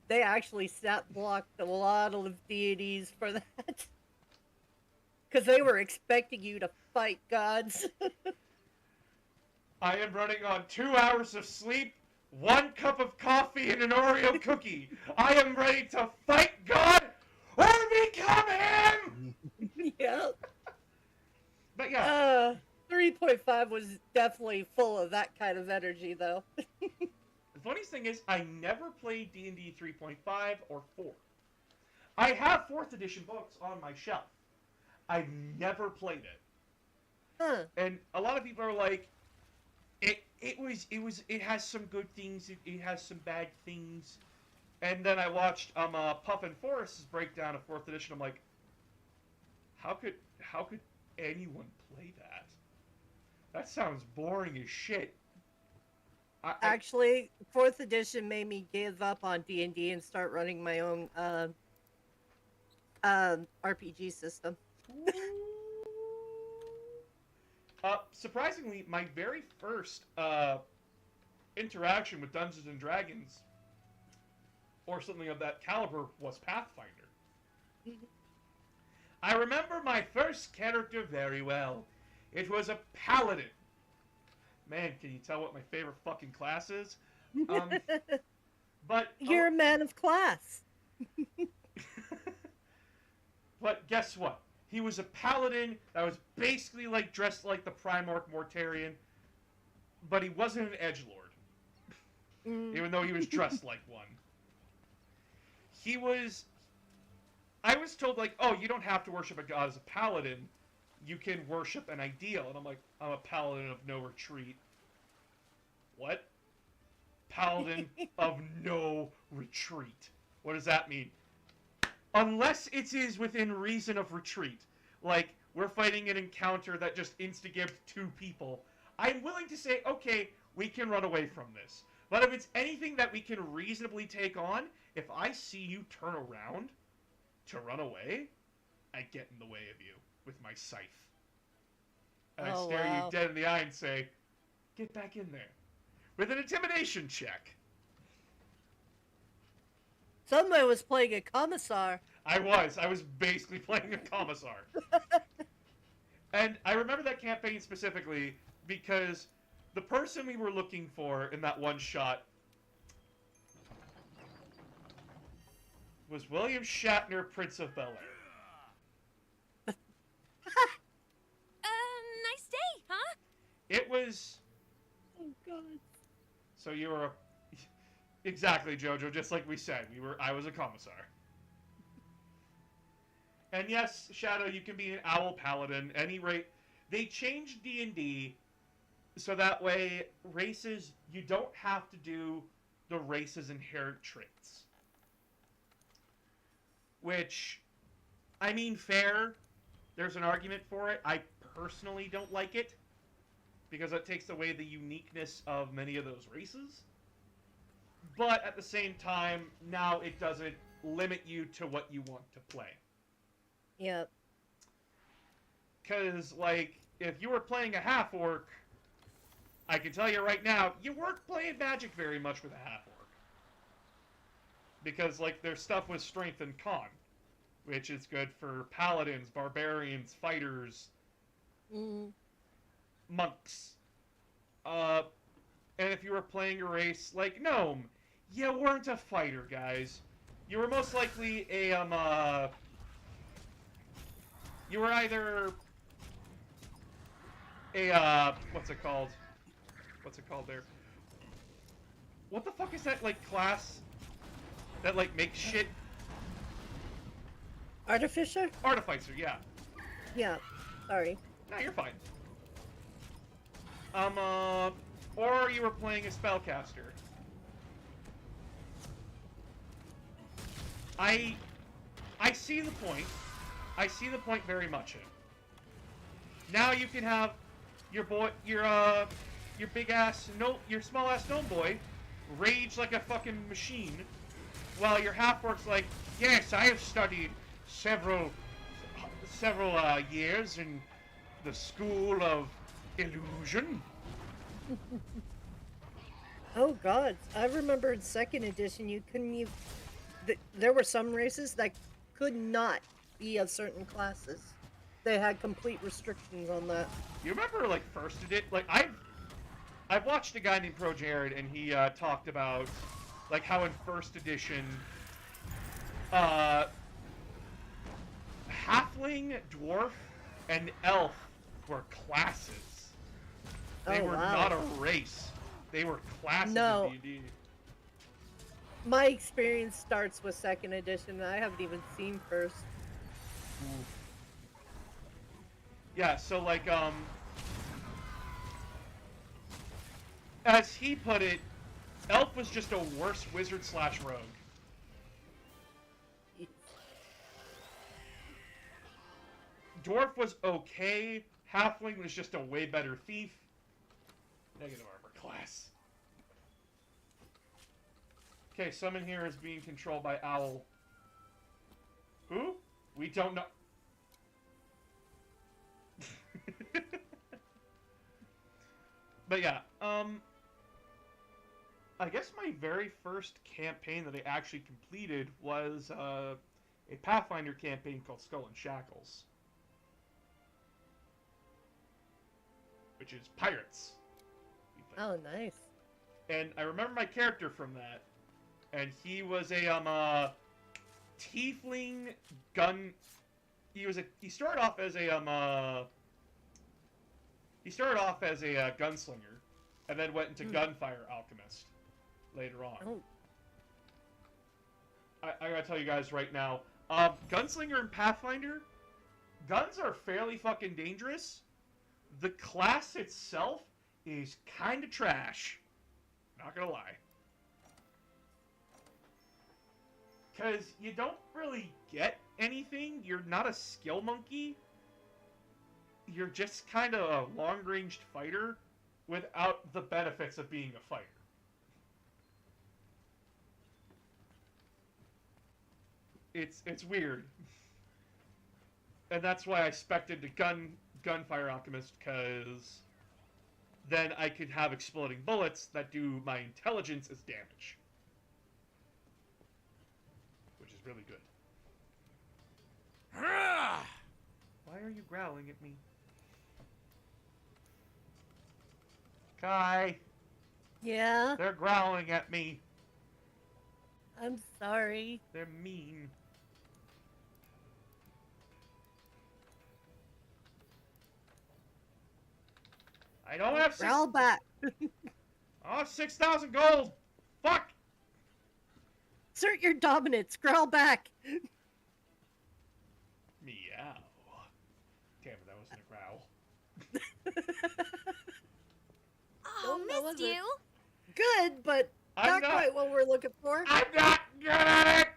they actually stat blocked a lot of deities for that. Because they were expecting you to fight gods. I am running on 2 hours of sleep, 1 cup of coffee, and an Oreo cookie. I am ready to fight God or become him! Yep. But yeah. 3.5 was definitely full of that kind of energy, though. The funniest thing is, I never played D&D 3.5 or 4. I have 4th edition books on my shelf. I've never played it. Huh. And a lot of people are like, it has some good things, it has some bad things. And then I watched Puffin Forrest's breakdown of 4th edition. I'm like, how could anyone play that? That sounds boring as shit. Actually, 4th edition made me give up on D&D and start running my own RPG system. Surprisingly, my very first interaction with Dungeons and Dragons, or something of that caliber, was Pathfinder. I remember my first character very well. It was a paladin. Man, can you tell what my favorite fucking class is? But You're a man of class. But guess what? He was a paladin that was basically like dressed like the Primarch Mortarion, but he wasn't an edgelord. Even though he was dressed like one. I was told, like, oh, you don't have to worship a god as a paladin. You can worship an ideal. And I'm like, I'm a paladin of no retreat. What? Paladin of no retreat. What does that mean? Unless it is within reason of retreat. Like, we're fighting an encounter that just insta-gives 2 people. I'm willing to say, okay, we can run away from this. But if it's anything that we can reasonably take on, if I see you turn around to run away, I get in the way of you with my scythe. And I stare you dead in the eye and say, get back in there. With an intimidation check. Somebody was playing a commissar. I was basically playing a commissar. And I remember that campaign specifically because the person we were looking for in that one shot was William Shatner, Prince of Bel-Air. Nice day, huh? It was... Oh, God. So you were Exactly, Jojo. Just like we said, I was a commissar. And yes, Shadow, you can be an owl paladin. Any rate, they changed D&D so that way races, you don't have to do the race's inherent traits. Which, I mean, fair. There's an argument for it. I personally don't like it because it takes away the uniqueness of many of those races. But at the same time, now it doesn't limit you to what you want to play. Yep. Because, like, if you were playing a half-orc, I can tell you right now, you weren't playing Magic very much with a half-orc. Because, like, their stuff was strength and con, which is good for paladins, barbarians, fighters, monks. And if you were playing a race like Gnome, you weren't a fighter, guys. You were most likely a, you were either a, what's it called? What's it called there? What the fuck is that, like, class that, like, makes shit? Artificer? Artificer, yeah. Yeah. Sorry. No, you're fine. Or you were playing a spellcaster. I see the point. I see the point very much in it. Now you can have your big ass, your small ass gnome boy rage like a fucking machine, while your half-orc's like, yes, I have studied several years in the school of illusion. Oh god, I remember in 2nd edition you couldn't even... There were some races that could not be of certain classes. They had complete restrictions on that. You remember, like, first edition? Like, I've watched a guy named Pro Jared, and he talked about, like, how in first edition, halfling, dwarf, and elf were classes. They were not a race. They were classes in D&D. My experience starts with 2nd edition, and I haven't even seen first. Ooh. Yeah, so, like, as he put it, elf was just a worse wizard slash rogue. Dwarf was okay. Halfling was just a way better thief. Negative armor class. Okay, someone here is being controlled by Owl. Who? We don't know. But yeah, I guess my very first campaign that I actually completed was a Pathfinder campaign called Skull and Shackles. Which is pirates. Oh, nice. And I remember my character from that. And he was a tiefling gun. He started off as a gunslinger, and then went into gunfire alchemist later on. Oh. I gotta tell you guys right now, gunslinger and Pathfinder, guns are fairly fucking dangerous. The class itself is kind of trash. Not gonna lie. Because you don't really get anything. You're not a skill monkey. You're just kind of a long-ranged fighter without the benefits of being a fighter. It's weird. And that's why I spec'd into Gunfire Alchemist, because then I could have exploding bullets that do my intelligence as damage. Which is really good. Why are you growling at me? Kai, Yeah? they're growling at me. I'm sorry. They're mean. I don't have Growl back. 6,000 gold. Fuck. Assert your dominance. Growl back. Meow. Damn it, that wasn't a growl. Oh, that missed wasn't- you. Good, but I'm not quite what we're looking for. I'm not good at it!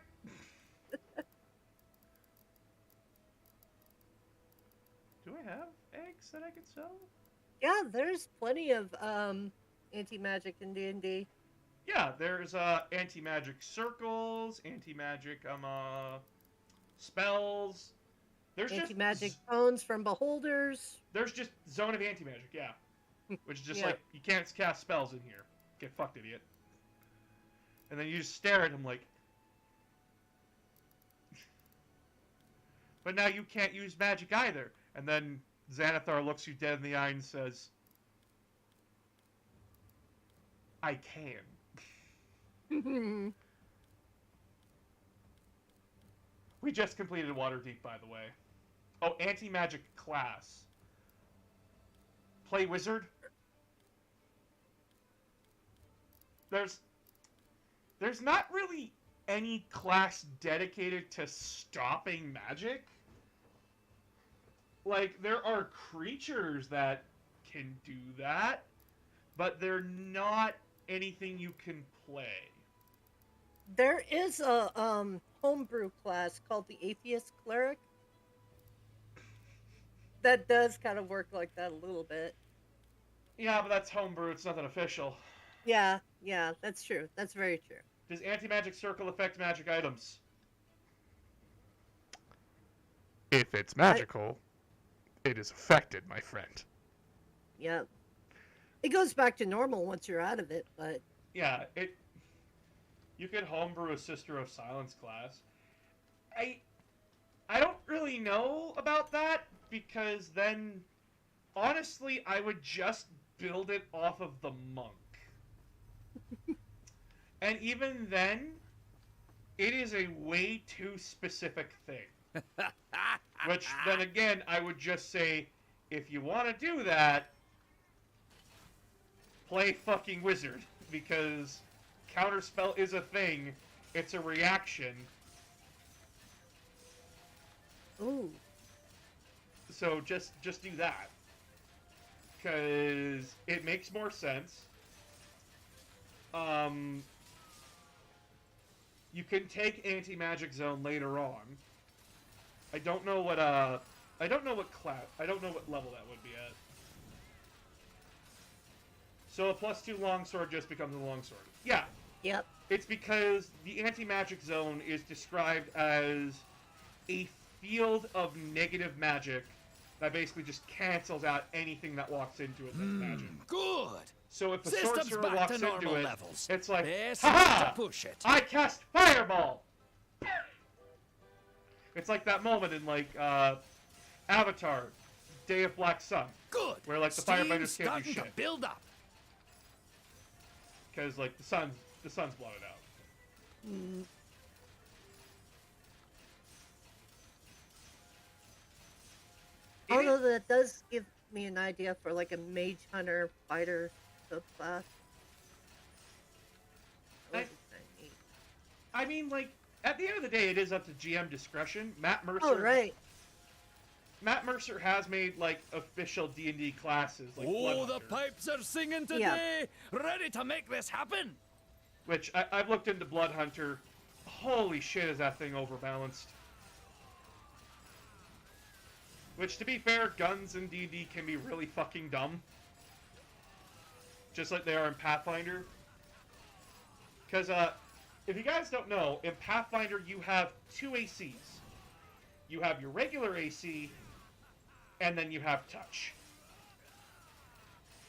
Do I have eggs that I can sell? Yeah, there's plenty of anti-magic in D&D. Yeah, there's anti-magic circles, anti-magic spells. There's Anti-magic just bones from beholders. there's just zone of anti-magic, yeah. Which is just Yeah. like you can't cast spells in here. Get fucked, idiot. And then you just stare at him like, but now you can't use magic either. And then Xanathar looks you dead in the eye and says, I can. We just completed Waterdeep, by the way. Oh, anti-magic class. Play wizard. There's not really any class dedicated to stopping magic. Like, there are creatures that can do that, but they're not anything you can play. There is a homebrew class called the Atheist Cleric that does kind of work like that a little bit. Yeah, but that's homebrew, it's nothing official. Yeah, that's true. That's very true. Does anti-magic circle affect magic items? If it's magical, it is affected, my friend. Yeah. It goes back to normal once you're out of it, but Yeah, you could homebrew a Sister of Silence class. I don't really know about that, because then, honestly, I would just build it off of the monk. And even then, it is a way too specific thing. Which, then again, I would just say, if you want to do that, play fucking wizard, because counterspell is a thing. It's a reaction. ooh. So just do that. Because it makes more sense. You can take anti-magic zone later on. I don't know what class, I don't know what level that would be at. So a +2 longsword just becomes a longsword. Yeah, Yep. it's because the anti-magic zone is described as a field of negative magic that basically just cancels out anything that walks into it that's magic. Good. So if a System's sorcerer back walks to into normal it, levels. it's like, This ha to push it. I cast Fireball! It's like that moment in, like, Avatar, Day of Black Sun, Good. where, like, the Steam's firefighters can't do starting to shit. build up. Because, like, the sun's blotted out. Mm. Although that does give me an idea for like a mage hunter fighter subclass. I- I mean, like, at the end of the day, it is up to GM discretion. Matt Mercer. Oh right. Matt Mercer has made, like, official D&D classes, like Oh, the Bloodhunter, pipes are singing today. Ready to make this happen. which I've looked into Bloodhunter. Holy shit, is that thing overbalanced? Which, to be fair, guns in D&D can be really fucking dumb. Just like they are in Pathfinder. Because, if you guys don't know, in Pathfinder you have 2 ACs. You have your regular AC, and then you have Touch.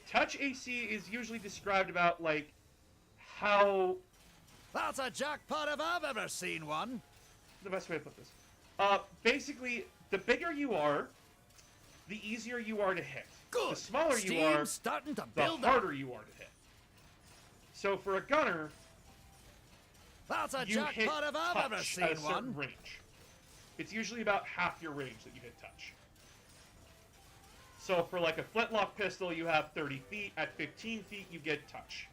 Touch AC is usually described about, like, how... That's a jackpot if I've ever seen one. The best way to put this. Basically, the bigger you are, the easier you are to hit. Good. The smaller you Steam's are, starting to the build up. harder you are to hit. So for a gunner, That's a you hit jackpot if I've ever touch at a seen certain one. range. It's usually about half your range that you hit touch. So for like a flintlock pistol, you have 30 feet. At 15 feet, you get touch.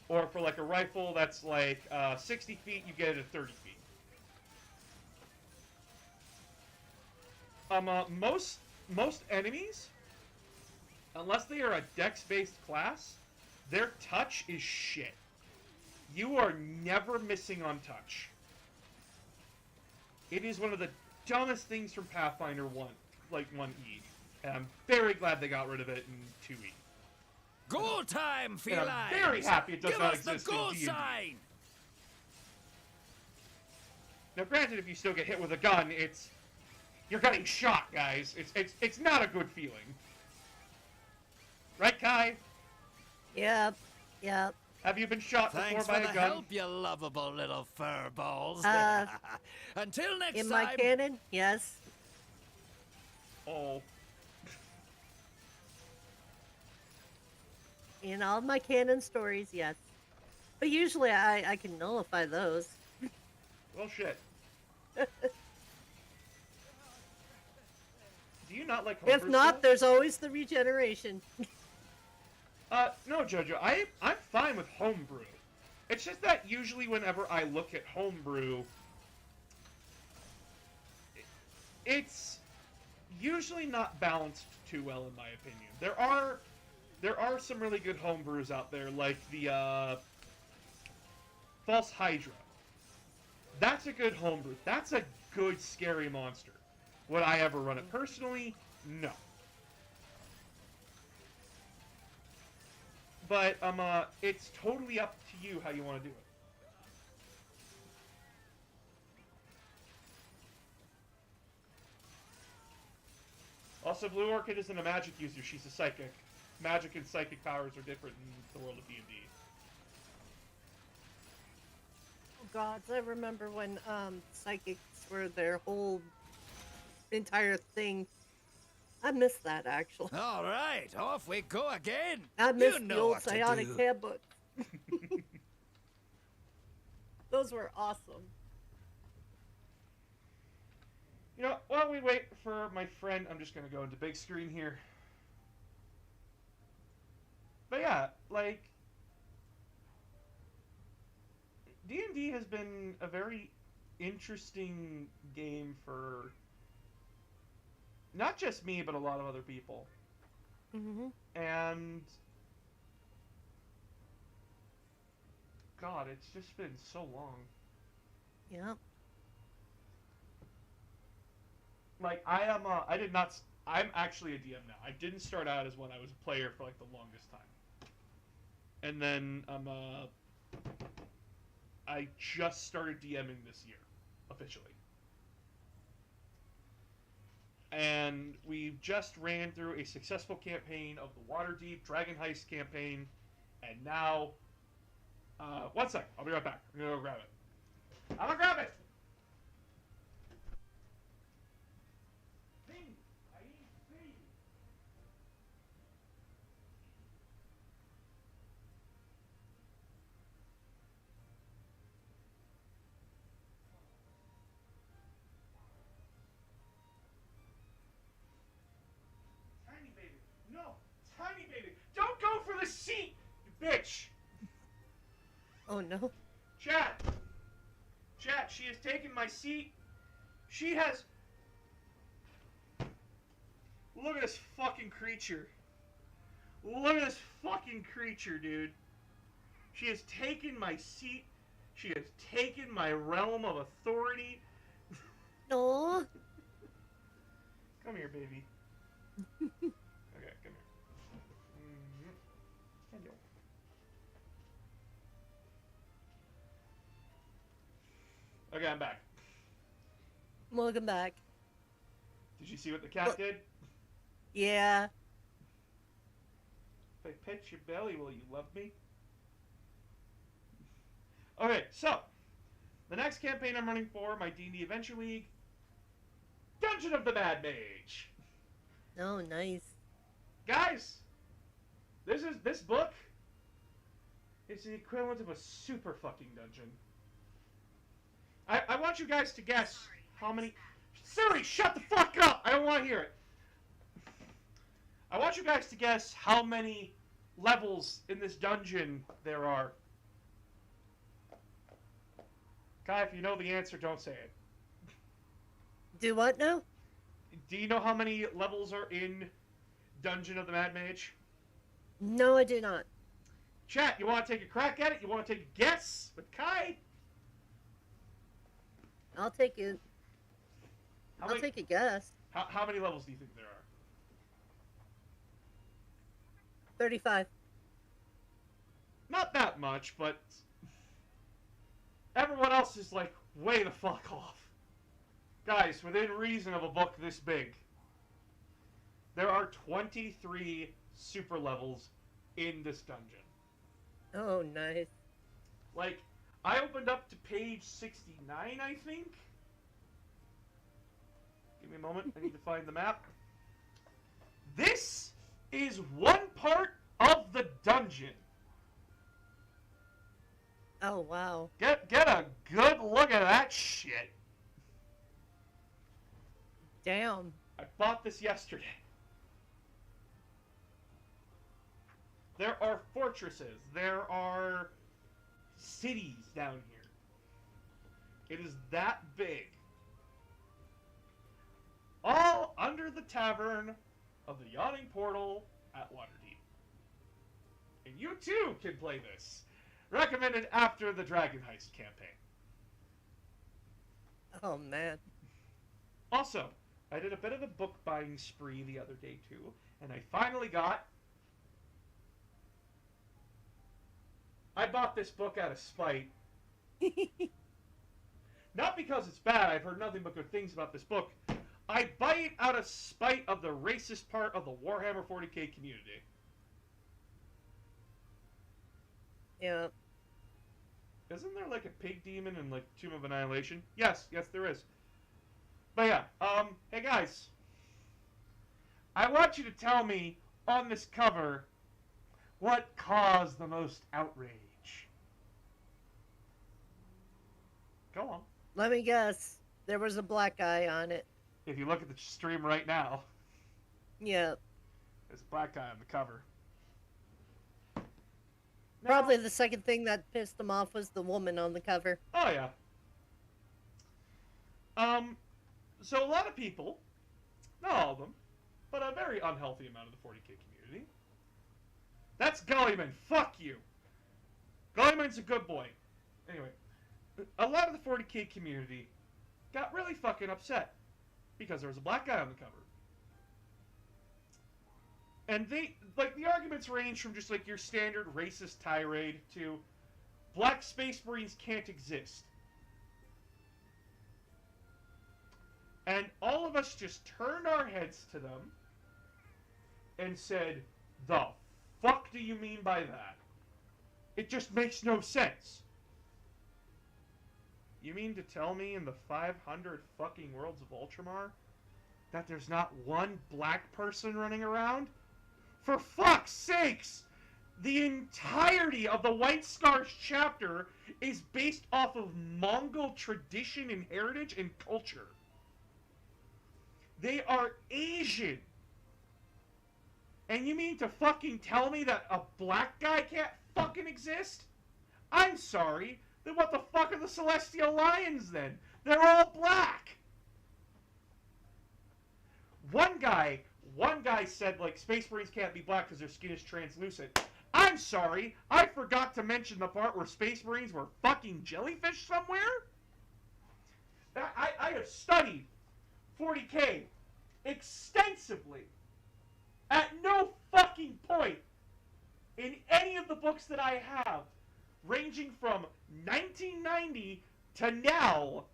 Or for like a rifle that's like 60 feet, you get it at 30 feet. Most enemies, unless they are a dex-based class, their touch is shit. You are never missing on touch. It is one of the dumbest things from Pathfinder 1, like 1E. And I'm very glad they got rid of it in 2E. Go time, And felines! I'm very happy it does Give not us the exist in go D&D. sign! Now, granted, if you still get hit with a gun, it's... You're getting shot, guys. It's not a good feeling. Right, Kai? Yep. Yep. Have you been shot Thanks before for by the a gun? help, you lovable little furballs. Uh, Until next In time. my canon, yes. Oh. In all my canon stories, yes. But usually I can nullify those. Well, shit. Do you not like If homebrew not, stuff? there's always the regeneration. No, Jojo, I'm fine with homebrew. It's just that usually whenever I look at homebrew, it's usually not balanced too well, in my opinion. There are some really good homebrews out there, like the False Hydra. That's a good homebrew. That's a good scary monster. Would I ever run it personally? No. But it's totally up to you how you want to do it. Also, Blue Orchid isn't a magic user, she's a psychic. Magic and psychic powers are different in the world of D&D. Oh gods, I remember when psychics were their whole entire thing. I miss that actually. All right, off we go again. I miss You the know old what to psionic do. handbook. Those were awesome. You know, while we wait for my friend, I'm just gonna go into big screen here. But yeah, like, D&D has been a very interesting game for not just me, but a lot of other people. Mm-hmm. And God, it's just been so long. Yeah. Like, I'm actually a DM now. I didn't start out as one. I was a player for, like, the longest time. And then, I just started DMing this year, officially. And we just ran through a successful campaign of the Waterdeep Dragon Heist campaign. And now, one sec. I'll be right back. I'm gonna go grab it. I'm gonna grab it! Tiny baby. No! Tiny baby! Don't go for the seat! You bitch! Oh no. Chat! Chat, she has taken my seat. She has... Look at this fucking creature. Look at this fucking creature, dude. She has taken my seat. She has taken my realm of authority. No. Come here, baby. Okay, come here. Hello. Okay, I'm back. Welcome back. Did you see what the cat did? Yeah. If I pet your belly, will you love me? Okay, so the next campaign I'm running for my D&D Adventure League, Dungeon of the Mad Mage. Oh, nice. Guys, this book is the equivalent of a super fucking dungeon. I want you guys to guess how many... Siri, shut the fuck up! I don't want to hear it. I want you guys to guess how many levels in this dungeon there are. Kai, if you know the answer, don't say it. Do what now? Do you know how many levels are in Dungeon of the Mad Mage? No, I do not. Chat, you want to take a crack at it? You want to take a guess with Kai? I'll take it. How I'll many, take a guess. how many levels do you think there are? 35. Not that much, but everyone else is like way the fuck off. Guys, within reason of a book this big, there are 23 super levels in this dungeon. Oh, nice. Like, I opened up to page 69, I think. Give me a moment, I need to find the map. This is one part of the dungeon. Oh, wow. Get a good look at that shit. Damn. I bought this yesterday. There are fortresses. There are cities down here. It is that big. All under the tavern of the Yawning Portal at Waterdeep. And you too can play this. Recommended after the Dragon Heist campaign. Oh, man. Also, I did a bit of a book buying spree the other day too, and I finally got... I bought this book out of spite. Not because it's bad, I've heard nothing but good things about this book. I buy it out of spite of the racist part of the Warhammer 40k community. Yeah. Isn't there like a pig demon in like Tomb of Annihilation? Yes, there is. But yeah, hey guys. I want you to tell me on this cover what caused the most outrage. Go on. Let me guess. There was a black guy on it. If you look at the stream right now, Yeah. there's a black guy on the cover. Now- Probably the second thing that pissed him off was the woman on the cover. Oh yeah. So a lot of people, not all of them, but a very unhealthy amount of the 40k community. That's Gullyman. Fuck you. Gullyman's a good boy. Anyway, a lot of the 40k community got really fucking upset because there was a black guy on the cover. And they, like, the arguments range from just like your standard racist tirade to black space marines can't exist. And all of us just turned our heads to them and said, the fuck do you mean by that? It just makes no sense. You mean to tell me in the 500 fucking worlds of Ultramar that there's not one black person running around? For fuck's sakes! The entirety of the White Scars chapter is based off of Mongol tradition and heritage and culture. They are Asian. And you mean to fucking tell me that a black guy can't fucking exist? I'm sorry. Then what the fuck are the Celestial Lions then? They're all black. One guy said like Space Marines can't be black because their skin is translucent. I'm sorry. I forgot to mention the part where Space Marines were fucking jellyfish somewhere. I have studied 40k extensively. At no fucking point in any of the books that I have, ranging from 1990 to now,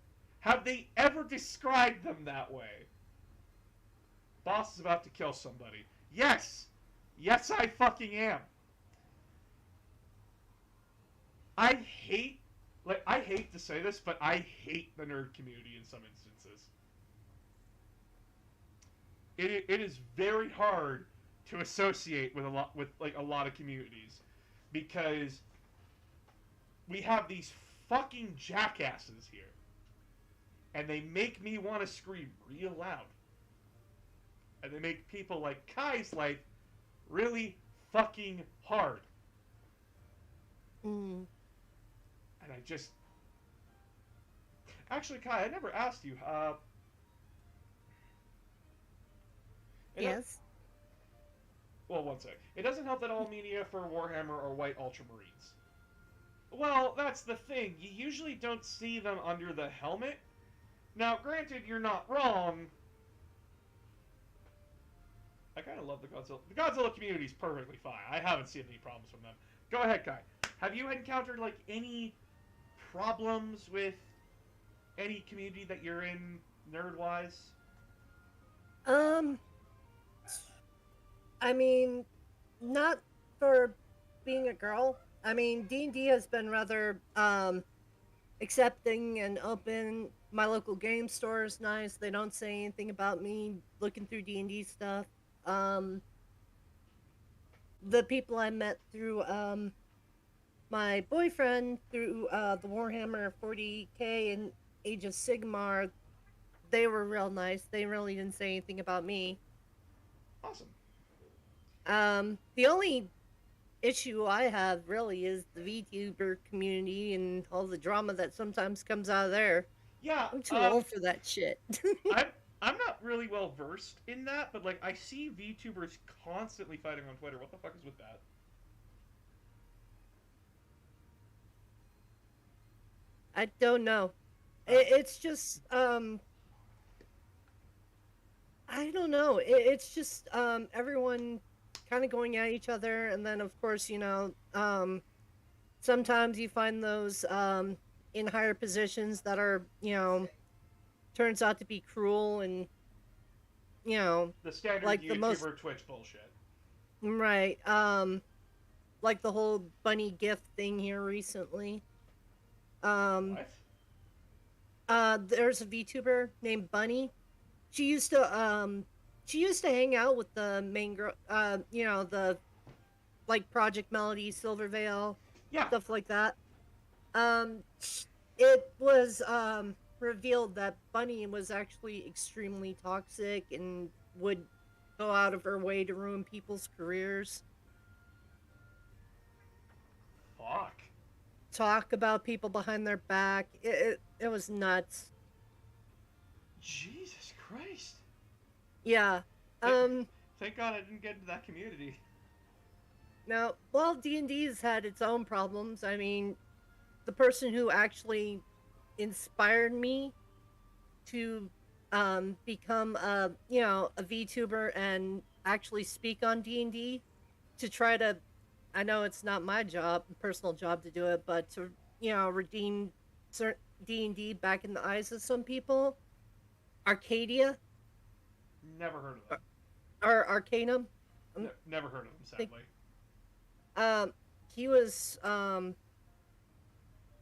have they ever described them that way. Boss is about to kill somebody. Yes! Yes, I fucking am. I hate to say this, but I hate the nerd community in some instances. It is very hard to associate with a lot of communities because we have these fucking jackasses here, and they make me want to scream real loud, and they make people like Kai's life really fucking hard. Mm. And Actually, Kai, I never asked you. It Yes. well, one sec. It doesn't help that all media for Warhammer are white Ultramarines. Well, that's the thing. You usually don't see them under the helmet. Now, granted, you're not wrong. I kind of love the Godzilla. The Godzilla community is perfectly fine. I haven't seen any problems from them. Go ahead, Kai. Have you encountered, like, any problems with any community that you're in, nerd-wise? I mean, not for being a girl. I mean, D&D has been rather accepting and open. My local game store is nice. They don't say anything about me looking through D&D stuff. The people I met through my boyfriend through the Warhammer 40K and Age of Sigmar, they were real nice. They really didn't say anything about me. Awesome. The only issue I have really is the VTuber community and all the drama that sometimes comes out of there. Yeah, I'm too old for that shit. I'm not really well versed in that, but like I see VTubers constantly fighting on Twitter. What the fuck is with that? I don't know. It's just I don't know. It's just everyone kind of going at each other, and then of course sometimes you find those in higher positions that are turns out to be cruel and The standard like the YouTuber most Twitch bullshit. right like the whole bunny gift thing here recently. What? There's a VTuber named Bunny. She used to hang out with the main girl, the like Project Melody, Silvervale, Yeah. stuff like that. It was revealed that Bunny was actually extremely toxic and would go out of her way to ruin people's careers. Fuck. Talk about people behind their back. It was nuts. Jesus Christ. Yeah. Thank God I didn't get into that community. Now, well, D&D's had its own problems. I mean, the person who actually inspired me to become a VTuber and actually speak on D&D to try to, I know it's not my personal job to do it, but to redeem certain D&D back in the eyes of some people. Arcadia Never heard of them. or Arcanum. Never heard of them, sadly.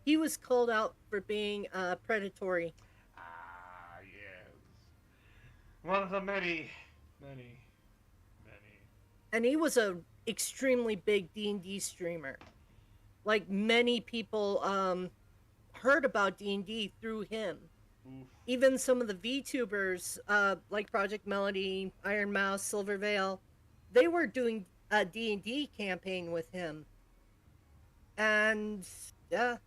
He was called out for being predatory. Ah, yes. One of the many. And he was a extremely big D&D streamer. Like many people heard about D&D through him. Oof. Even some of the VTubers like Project Melody, Iron Mouse, Silvervale, they were doing a D&D campaign with him. And yeah,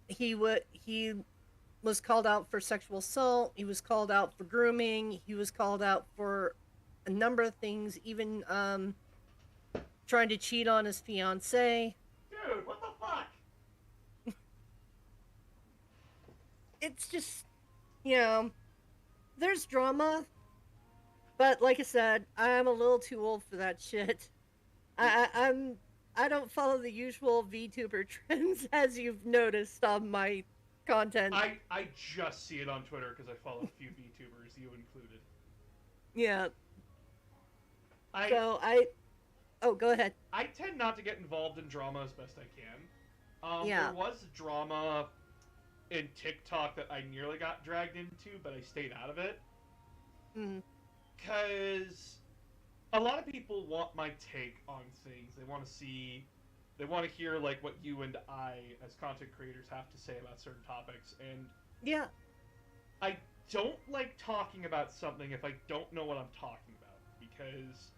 he was called out for sexual assault, he was called out for grooming, he was called out for a number of things, even trying to cheat on his fiancée. Dude, what the fuck? It's just, there's drama, but like I said, I'm a little too old for that shit. I don't follow the usual VTuber trends, as you've noticed on my content. I just see it on Twitter because I follow a few VTubers, you included. Yeah. I Oh, go ahead. I tend not to get involved in drama as best I can. Yeah. There was drama in TikTok that I nearly got dragged into, but I stayed out of it. Mm. Because a lot of people want my take on things. They want to hear like what you and I, as content creators, have to say about certain topics. And Yeah. I don't like talking about something if I don't know what I'm talking about. Because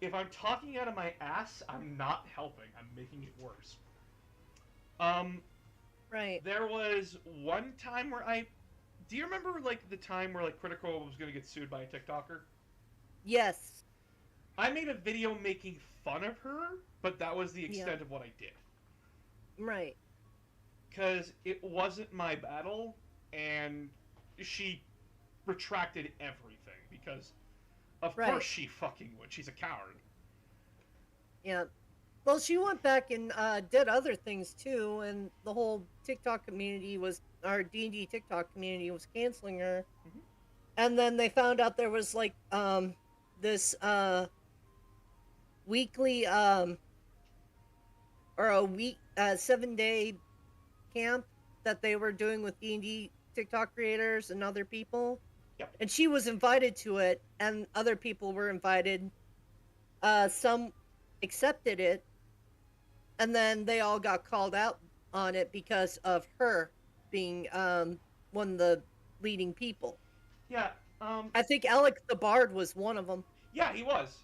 if I'm talking out of my ass, I'm not helping. I'm making it worse. Right. There was one time where do you remember like the time where like Critical was gonna get sued by a TikToker? Yes. I made a video making fun of her, but that was the extent of what I did. Right. Because it wasn't my battle, and she retracted everything, because of Right. course she fucking would. She's a coward. Yeah. Well, she went back and did other things too, and the whole TikTok community was, our D&D TikTok community was canceling her. Mhm. And then they found out there was like this weekly or a week 7-day camp that they were doing with D&D TikTok creators and other people. Yep. And she was invited to it, and other people were invited. Some accepted it, and then they all got called out on it because of her being one of the leading people. Yeah, I think Alex the Bard was one of them. yeah, he was.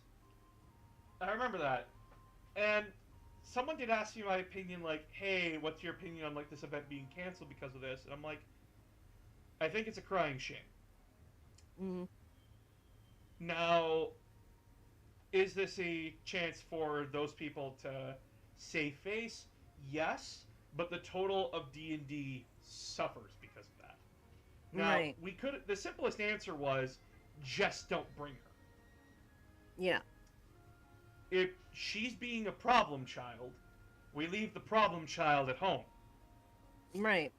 I remember that. And someone did ask me my opinion, like, hey, what's your opinion on, like, this event being canceled because of this? And I'm like, I think it's a crying shame. Mm. Now, is this a chance for those people to save face? Yes, but the total of D&D suffers because of that. Now, Right. we could. The simplest answer was just don't bring her. Yeah. If she's being a problem child, we leave the problem child at home. Right.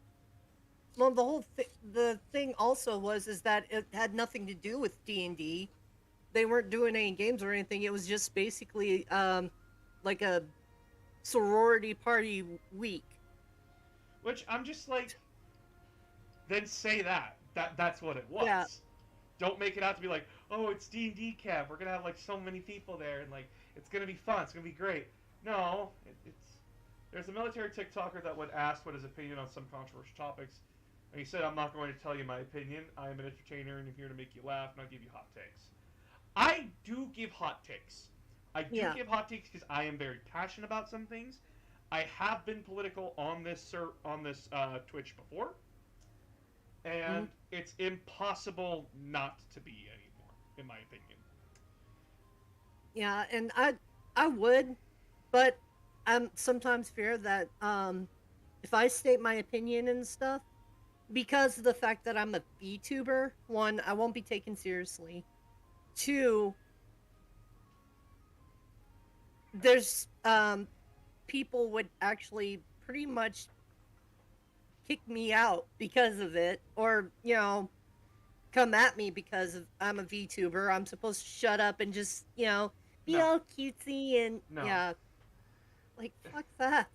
Well, the thing also is that it had nothing to do with D&D. They weren't doing any games or anything. It was just basically like a sorority party week. Which I'm just like, then say that. That's what it was. Yeah. Don't make it out to be like, oh, it's D&D camp. We're gonna have like so many people there, and like it's gonna be fun. It's gonna be great. No, it's. There's a military TikToker that would ask what his opinion on some controversial topics, and he said, "I'm not going to tell you my opinion. I am an entertainer, and I'm here to make you laugh, and I'll give you hot takes." I do give hot takes. I do Yeah. give hot takes because I am very passionate about some things. I have been political on this Twitch before, and it's impossible not to be anymore, in my opinion. Yeah, and I would, but I'm sometimes fear that if I state my opinion and stuff, because of the fact that I'm a VTuber, one, I won't be taken seriously. Two, there's people would actually pretty much kick me out because of it, or come at me because I'm a VTuber. I'm supposed to shut up and just be No. all cutesy and No. yeah, like fuck that.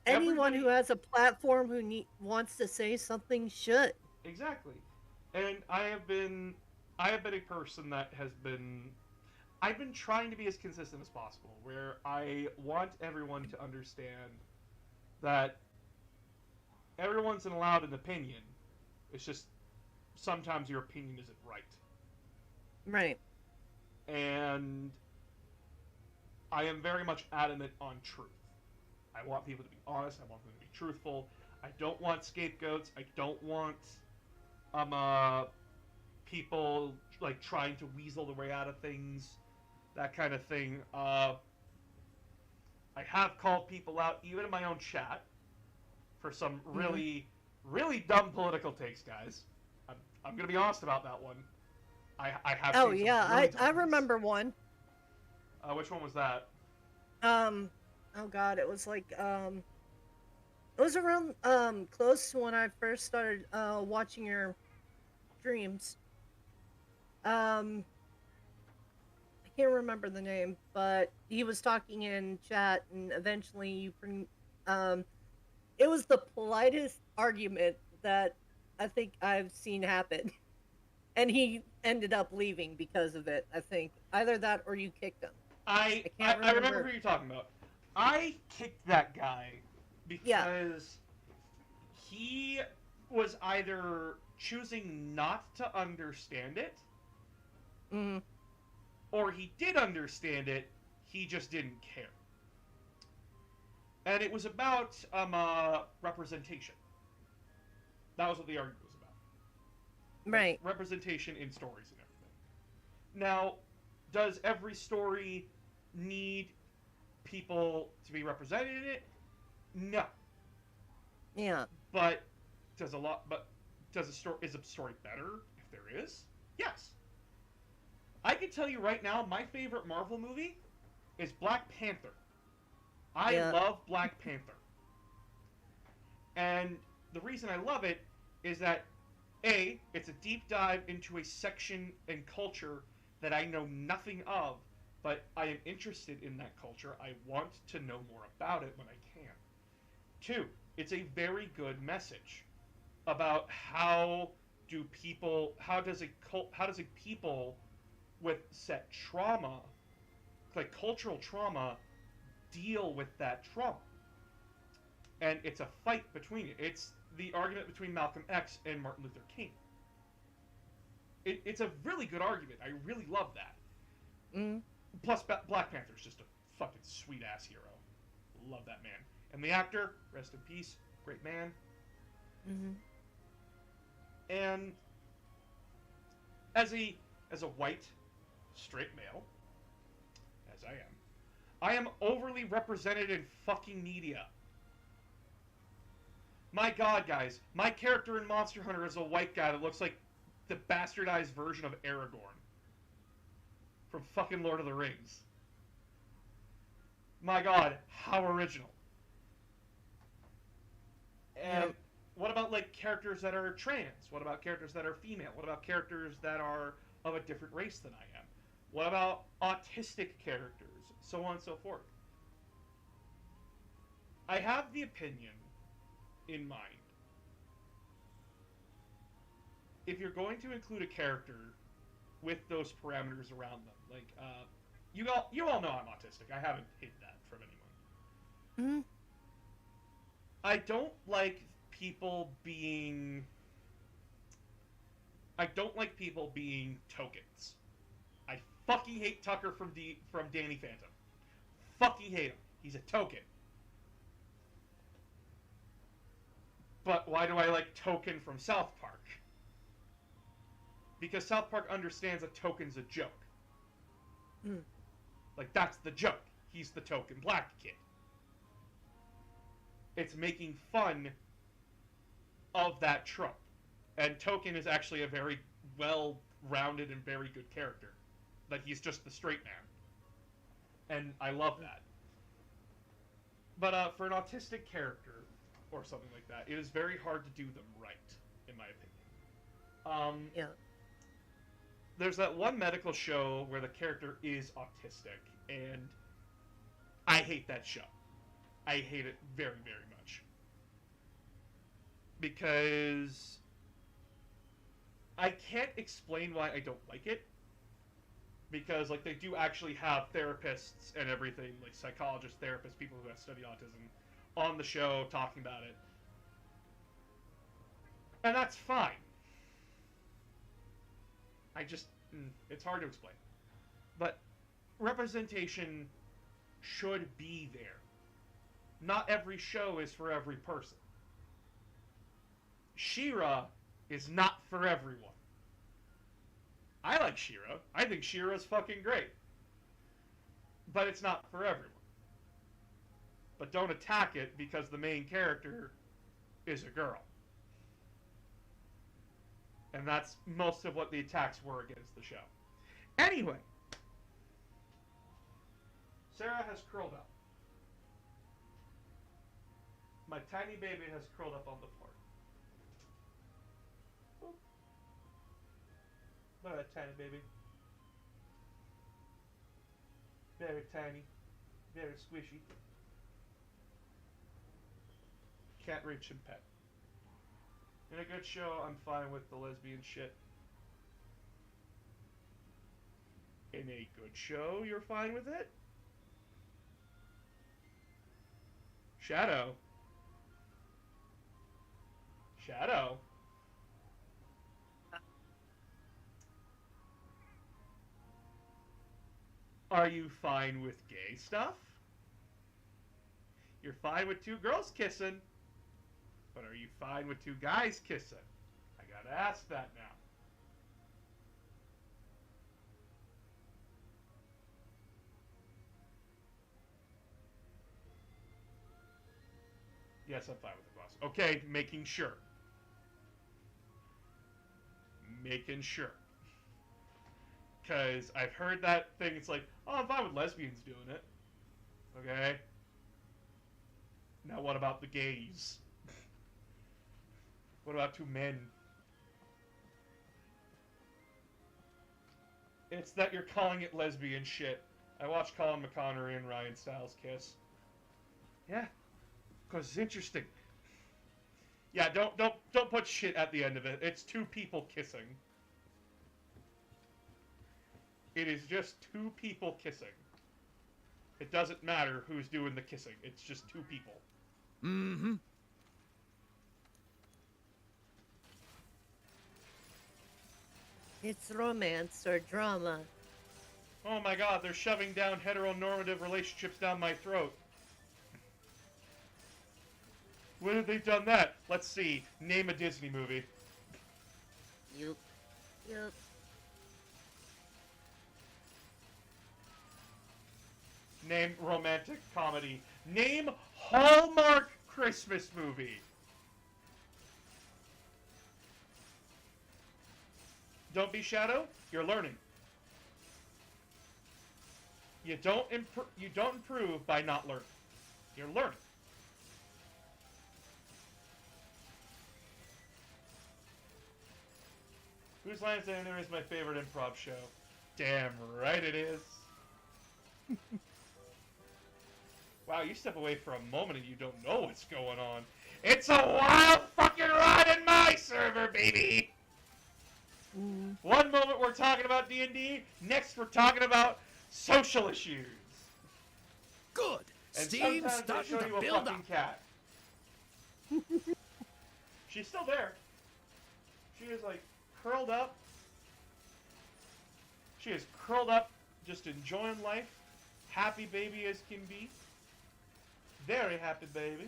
Anyone who has a platform who wants to say something should. Exactly. And I have been a person that I've been trying to be as consistent as possible, where I want everyone to understand that everyone's allowed an opinion. It's just sometimes your opinion isn't right. Right. And I am very much adamant on truth. I want people to be honest. I want them to be truthful. I don't want scapegoats. I don't want people like trying to weasel their way out of things, that kind of thing. I have called people out, even in my own chat, for some really, really dumb political takes, guys. I'm gonna be honest about that one. I have. Oh seen some yeah, really dumb I ones. remember one. Which one was that? Oh god, it was like it was around close to when I first started watching your streams. I can't remember the name, but he was talking in chat, and eventually you bring it was the politest argument that I think I've seen happen. And he ended up leaving because of it, I think. Either that or you kicked him. I can't remember remember. who you're talking about. I kicked that guy because he was either choosing not to understand it, Mm, or he did understand it, he just didn't care. And it was about representation. That was what the argument was about. Right. Representation in stories and everything. Now, does every story need people to be represented in it? No. Yeah. But is a story better if there is? Yes. I can tell you right now, my favorite Marvel movie is Black Panther. I love Black Panther. And the reason I love it is that A, it's a deep dive into a section and culture that I know nothing of, but I am interested in that culture. I want to know more about it when I can. 2, it's a very good message about how does a people with set trauma, like cultural trauma, deal with that trauma. And it's a fight between it. It's the argument between Malcolm X and Martin Luther King. It's a really good argument. I really love that. Mm. Plus, Black Panther's just a fucking sweet-ass hero. Love that man. And the actor, rest in peace, great man. Mm-hmm. And as a white, straight male, as I am overly represented in fucking media. My god, guys, my character in Monster Hunter is a white guy that looks like the bastardized version of Aragorn from fucking Lord of the Rings. My god, how original. And what about, like, characters that are trans? What about characters that are female? What about characters that are of a different race than I am? What about autistic characters? So on and so forth. I have the opinion in mind. If you're going to include a character with those parameters around them, like, you all know I'm autistic. I haven't hidden that from anyone. Mm-hmm. I don't like people being tokens. I fucking hate Tucker from Danny Phantom. Fucking hate him. He's a token. But why do I like Token from South Park? Because South Park understands a token's a joke. Mm. Like, that's the joke. He's the token black kid. It's making fun of that trope. And Token is actually a very well-rounded and very good character. Like, he's just the straight man. And I love that. But for an autistic character, or something like that, it is very hard to do them right, in my opinion. Yeah. There's that one medical show where the character is autistic, and I hate that show. I hate it very, very much. Because I can't explain why I don't like it. Because, like, they do actually have therapists and everything, like psychologists, therapists, people who have studied autism, on the show talking about it. And that's fine. It's hard to explain. But representation should be there. Not every show is for every person. She-Ra is not for everyone. I like She-Ra. I think She-Ra's fucking great. But it's not for everyone. But don't attack it because the main character is a girl. And that's most of what the attacks were against the show. Anyway. Sarah has curled up. My tiny baby has curled up on the floor. Look at that tiny baby. Very tiny. Very squishy. Can't reach and pet. In a good show, I'm fine with the lesbian shit. In a good show, you're fine with it? Shadow. Shadow. Are you fine with gay stuff? You're fine with two girls kissing, but are you fine with two guys kissing? I gotta ask that now. Yes, I'm fine with the boss. Okay, making sure. Making sure. Because I've heard that thing, it's like, oh, I'm fine with lesbians doing it. Okay? Now what about the gays? What about two men? It's that you're calling it lesbian shit. I watched Colin McConaughey and Ryan Stiles kiss. Yeah. Because it's interesting. Yeah, don't put shit at the end of it. It's two people kissing. It is just two people kissing. It doesn't matter who's doing the kissing. It's just two people. Mm-hmm. It's romance or drama. Oh my god, they're shoving down heteronormative relationships down my throat. When have they done that? Let's see. Name a Disney movie. Yup. Yup. Name romantic comedy. Name Hallmark Christmas movie. Don't be Shadow. You're learning. You don't improve by not learning. You're learning. Whose Line is There is my favorite improv show. Damn right it is. Wow, you step away for a moment and you don't know what's going on. It's a wild fucking ride in my server, baby! One moment we're talking about D&D, next we're talking about social issues. Good. And Steam's sometimes they starting show to you a build fucking up. cat. She's still there. She is like curled up. She is curled up, just enjoying life. Happy baby as can be. Very happy baby.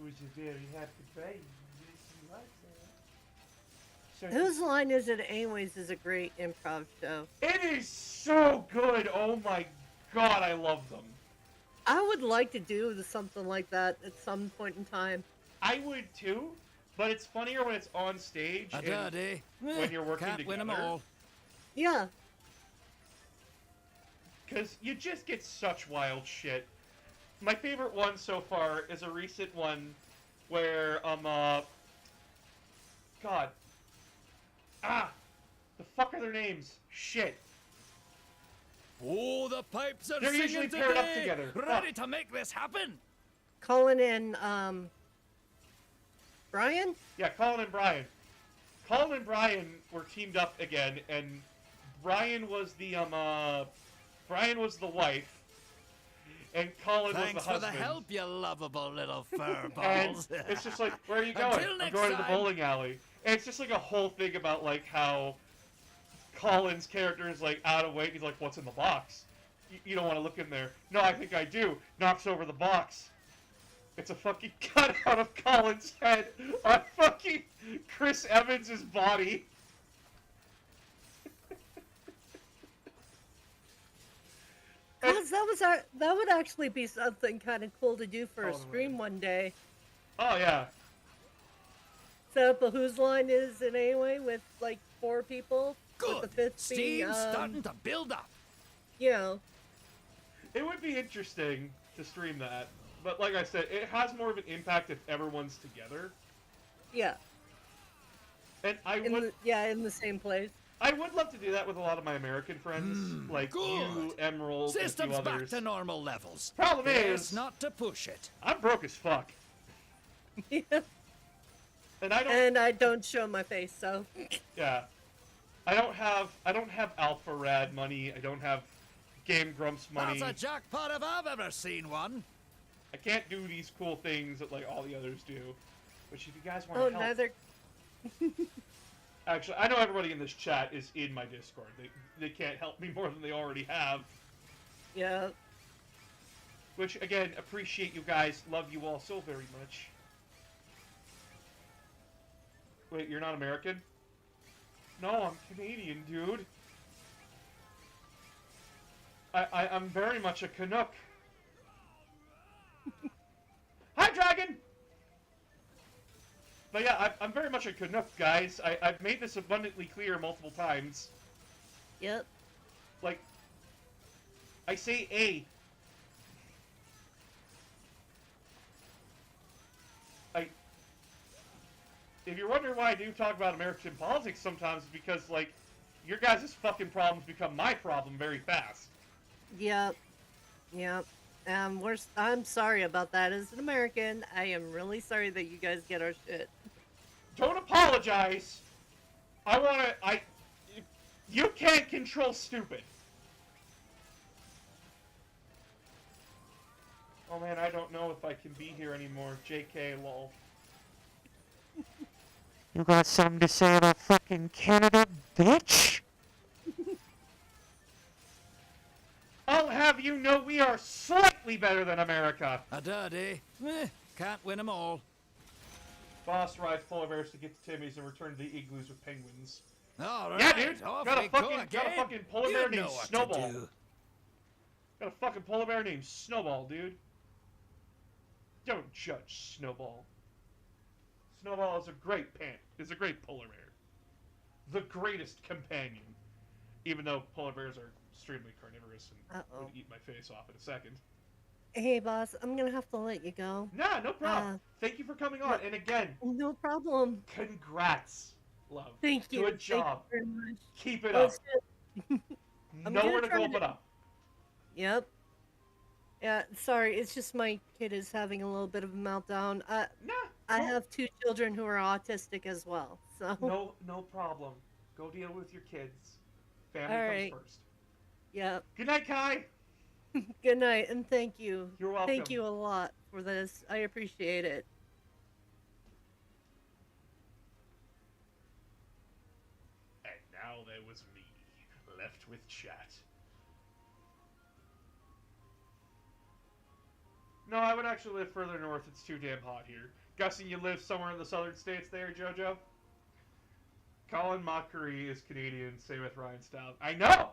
Who's a very happy baby? Yes, he likes that. So Whose Line Is It Anyways is a great improv show. it is so good. Oh my god, I love them. I would like to do something like that at some point in time. I would too, but it's funnier when it's on stage A and daddy. when you're working Can't win 'em together. all. Yeah. Because you just get such wild shit. My favorite one so far is a recent one where, God. The fuck are their names? Shit. Oh, the pipes are They're singing usually today. paired up together. Ready to make this happen. Colin and, Brian? Yeah, Colin and Brian. Colin and Brian were teamed up again, and Brian was the, Brian was the wife, and Colin Thanks was the for husband. the help, you lovable little And furballs. it's just like, where are you going? Until I'm next going to the time. bowling alley. And it's just like a whole thing about like how Colin's character is like out of weight. He's like, what's in the box? You don't want to look in there. No, I think I do. Knocks over the box. It's a fucking cutout of Colin's head on fucking Chris Evans' body. Cause that would actually be something kind of cool to do for a Colin stream Williams. one day. Oh yeah. Set up a Whose Line Is It Anyway with like 4 people. Good. With the fifth being, Steam's starting to build up. you know, It would be interesting to stream that. But like I said, it has more of an impact if everyone's together. yeah, And I in would in the same place. I would love to do that with a lot of my American friends, like you, good. Emerald, and a Systems few back others. to normal levels. Problem Best is, not to push it. I'm broke as fuck, Yeah. and I don't. And I don't show my face, so Yeah, I don't have Alpha Rad money. I don't have Game Grumps money. That's a jackpot if I've ever seen one. I can't do these cool things that like all the others do. Which if you guys want oh, to help, neither. actually, I know everybody in this chat is in my Discord. They can't help me more than they already have. Yeah. Which, again, appreciate you guys. Love you all so very much. Wait, you're not American? No, I'm Canadian, dude. I'm very much a Canuck. Hi, Dragon! But yeah, I'm very much a Canuck, guys. I've made this abundantly clear multiple times. Yep. Like, I say A. If you're wondering why I do talk about American politics sometimes, it's because, like, your guys' fucking problems become my problem very fast. Yep. Yep. I'm sorry about that. As an American, I am really sorry that you guys get our shit. Don't apologize! You can't control stupid. Oh man, I don't know if I can be here anymore. JK, lol. You got something to say about fucking Canada, bitch? I'll have you know we are slightly better than America. A dud, eh? Can't win 'em all. Boss rides polar bears to get to Timmy's and return to the igloos with penguins. All right, Yeah, dude. off Got a we go fucking again. polar You bear know named what to Snowball. do. Got a fucking polar bear named Snowball, dude. Don't judge Snowball. Snowball is a great polar bear. The greatest companion. Even though polar bears are extremely carnivorous and would eat my face off in a second. Hey, boss, I'm gonna have to let you go. Nah, no problem. Thank you for coming on. And again, No problem. congrats, love. Thank you. Good job. Thank you very much. Keep it Well, up. I'm Nowhere gonna to try go to- but up. Yep. Yeah, sorry, it's just my kid is having a little bit of a meltdown. Nah. I have 2 children who are autistic as well, so. No problem. Go deal with your kids. Family All comes right. first. Yep. Good night, Kai. Good night, and thank you. You're welcome. Thank you a lot for this. I appreciate it. And now there was me, left with chat. No, I would actually live further north. It's too damn hot here. Guessing you live somewhere in the southern states there, JoJo? Colin Mockery is Canadian, same with Ryan Stout. I know!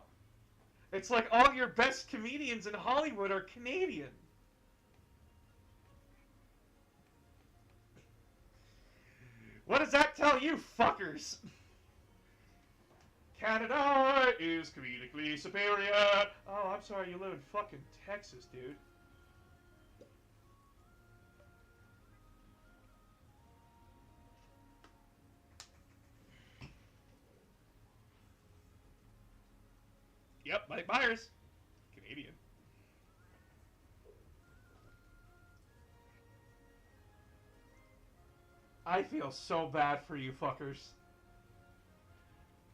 It's like all your best comedians in Hollywood are Canadian. What does that tell you, fuckers? Canada is comedically superior. Oh, I'm sorry, you live in fucking Texas, dude. Yep, Mike Myers. Canadian. I feel so bad for you fuckers.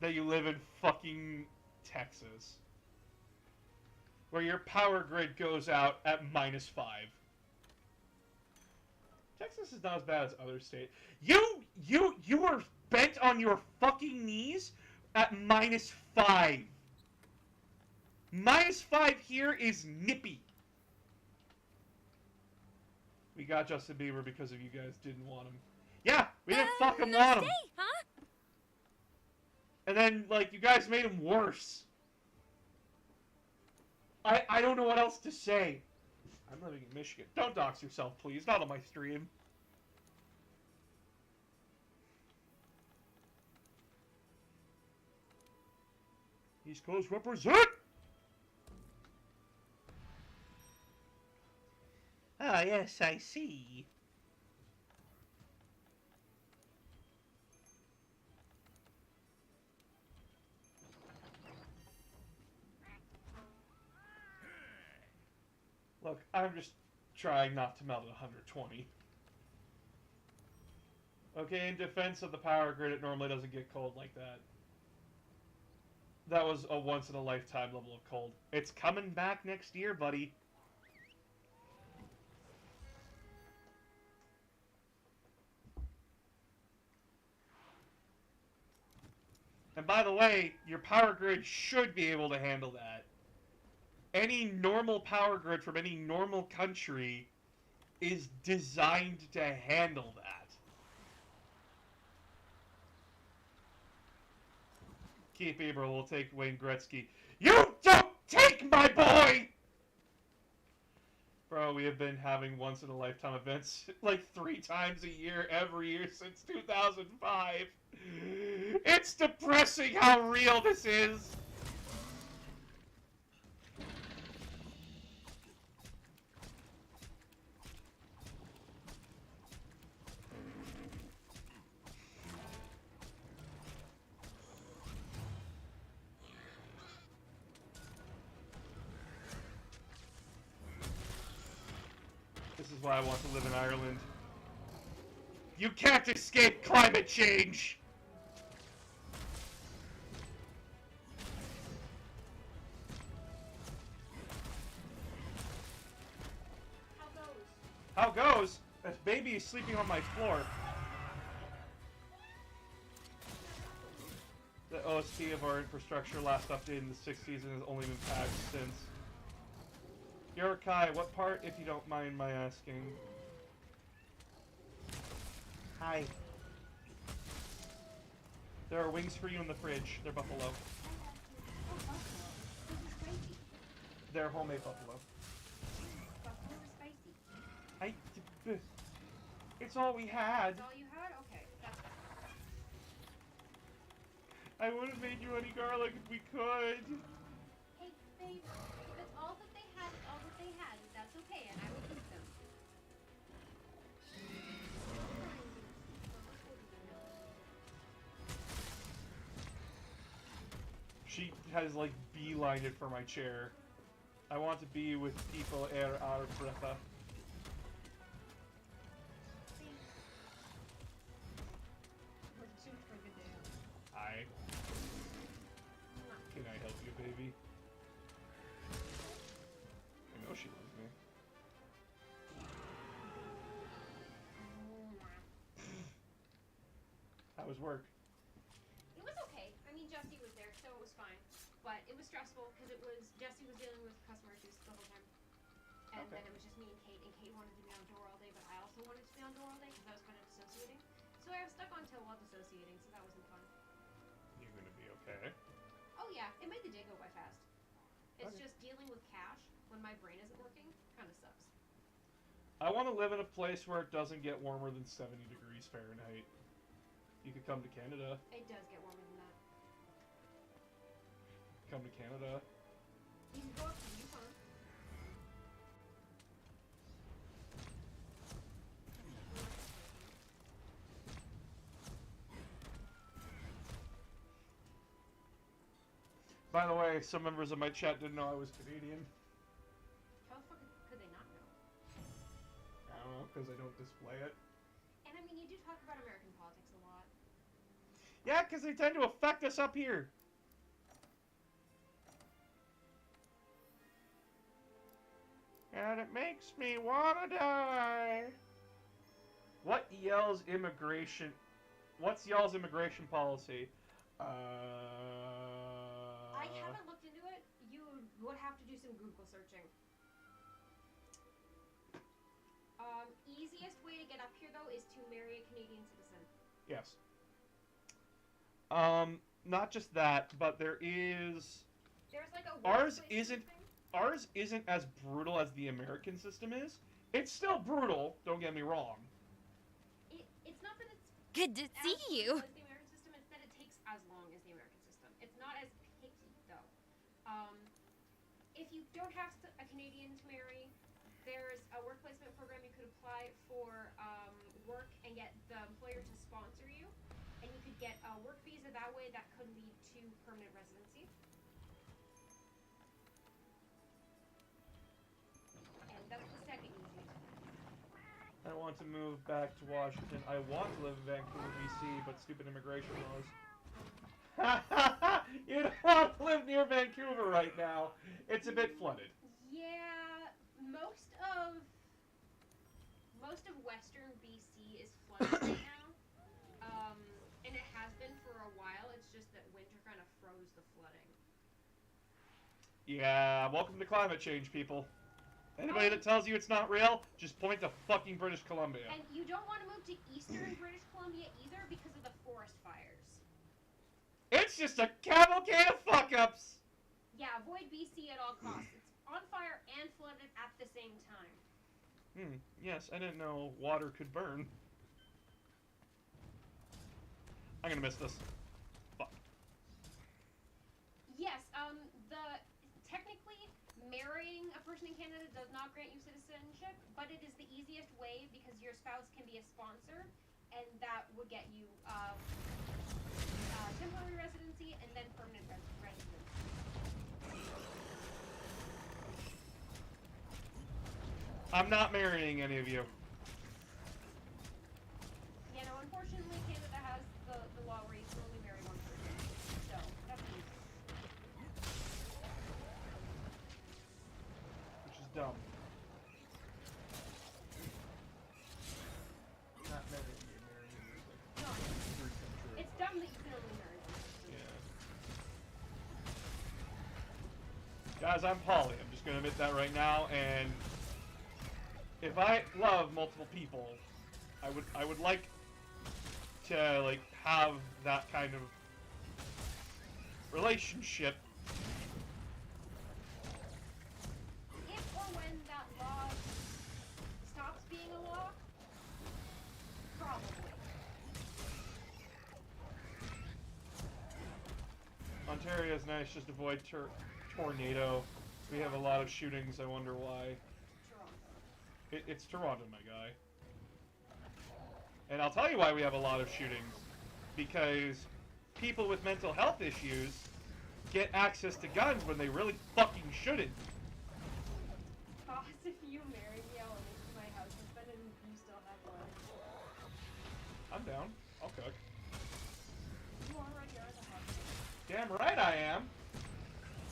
That you live in fucking Texas. Where your power grid goes out at -5. Texas is not as bad as other states. You are bent on your fucking knees at -5. -5 here is nippy. We got Justin Bieber because of you guys didn't want him. Yeah, we didn't fucking want him. Huh? And then, like, you guys made him worse. I don't know what else to say. I'm living in Michigan. Don't dox yourself, please. Not on my stream. East Coast represent! Ah, yes, I see. Look, I'm just trying not to melt at 120. Okay, in defense of the power grid, it normally doesn't get cold like that. That was a once-in-a-lifetime level of cold. It's coming back next year, buddy. And by the way, your power grid should be able to handle that. any normal power grid from any normal country is designed to handle that. Keith Bieber will take Wayne Gretzky. You don't take my boy! Bro, we have been having once-in-a-lifetime events like 3 times a year, every year since 2005. It's depressing how real this is. This is why I want to live in Ireland. You can't escape climate change! How goes? That baby is sleeping on my floor. The OST of our infrastructure last updated in the 6th season has only been patched since. Yorokai, what part, if you don't mind my asking? Hi. There are wings for you in the fridge. They're buffalo. They're homemade buffalo. It's all we had. That's all you had? Okay. That's I would have made you any garlic if we could. Hey, babe, if it's all that they had, it's all that they had. That's okay, and I will eat them. She has, like, beelined it for my chair. I want to be with people Breatha. Hi. Can I help you, baby? I know she loves me. How was work? It was okay. I mean, Jesse was there, so it was fine. But it was stressful because Jesse was dealing with customer issues the whole time. And Okay. then it was just me and Kate wanted to be on door all day, but I also wanted to be on door all day because I was kind of dissociating. So I was stuck on till while dissociating, so that wasn't fun. You're gonna be okay. Oh yeah, it made the day go by fast. It's Okay. just dealing with cash when my brain isn't working kind of sucks. I want to live in a place where it doesn't get warmer than 70 degrees Fahrenheit. You could come to Canada. It does get warmer than that. Come to Canada. You can go up to Yukon. By the way, some members of my chat didn't know I was Canadian. How the fuck could they not know? I don't know, because I don't display it. And I mean, you do talk about American politics a lot. Yeah, because they tend to affect us up here. And it makes me wanna die. What's y'all's immigration policy? I haven't looked into it. You would have to do some Google searching. Easiest way to get up here though is to marry a Canadian citizen. Yes. Not just that, but there is... There's like a Ours workplace isn't- thing. Ours isn't as brutal as the American system is. It's still brutal, don't get me wrong. It's not that it's Good to as see you. brutal as the American system, it's that it takes as long as the American system. It's not as picky though. If you don't have a Canadian to marry, there's a work placement program you could apply for work and get the employer to sponsor you, and you could get a work visa that way that could lead to permanent residency. And that's the second easiest. I want to move back to Washington. I want to live in Vancouver, BC, but stupid immigration laws. You don't want to live near Vancouver right now. It's a bit flooded. Yeah, most of Western BC is flooded right now, and it has been for a while. It's just that winter kind of froze the flooding. Yeah, welcome to climate change, people. Anybody that tells you it's not real, just point to fucking British Columbia. And you don't want to move to eastern British Columbia either because of the forest fires. It's just a cavalcade of fuck-ups! Yeah, avoid BC at all costs. It's on fire and flooded at the same time. Yes, I didn't know water could burn. I'm gonna miss this. Fuck. Yes, technically marrying a person in Canada does not grant you citizenship, but it is the easiest way because your spouse can be a sponsor, and that would get you temporary residency and then permanent residency. I'm not marrying any of you. Yeah, no, unfortunately, Canada has the law where you can only marry one person. So, that's easy. Which is dumb. Not marrying you, No, it's dumb that you can only marry one person. Yeah. Guys, I'm poly. I'm just gonna admit that right now, and if I love multiple people, I would like to like have that kind of relationship. If or when that law stops being a law, probably. Ontario's nice, just avoid tornado. We have a lot of shootings. I wonder why. Toronto. It's Toronto, my guy. And I'll tell you why we have a lot of shootings. Because people with mental health issues get access to guns when they really fucking shouldn't. Boss, if you marry me, I'll move to my house husband and you still have one. I'm down. I'll cook. You already are the husband. Damn right I am.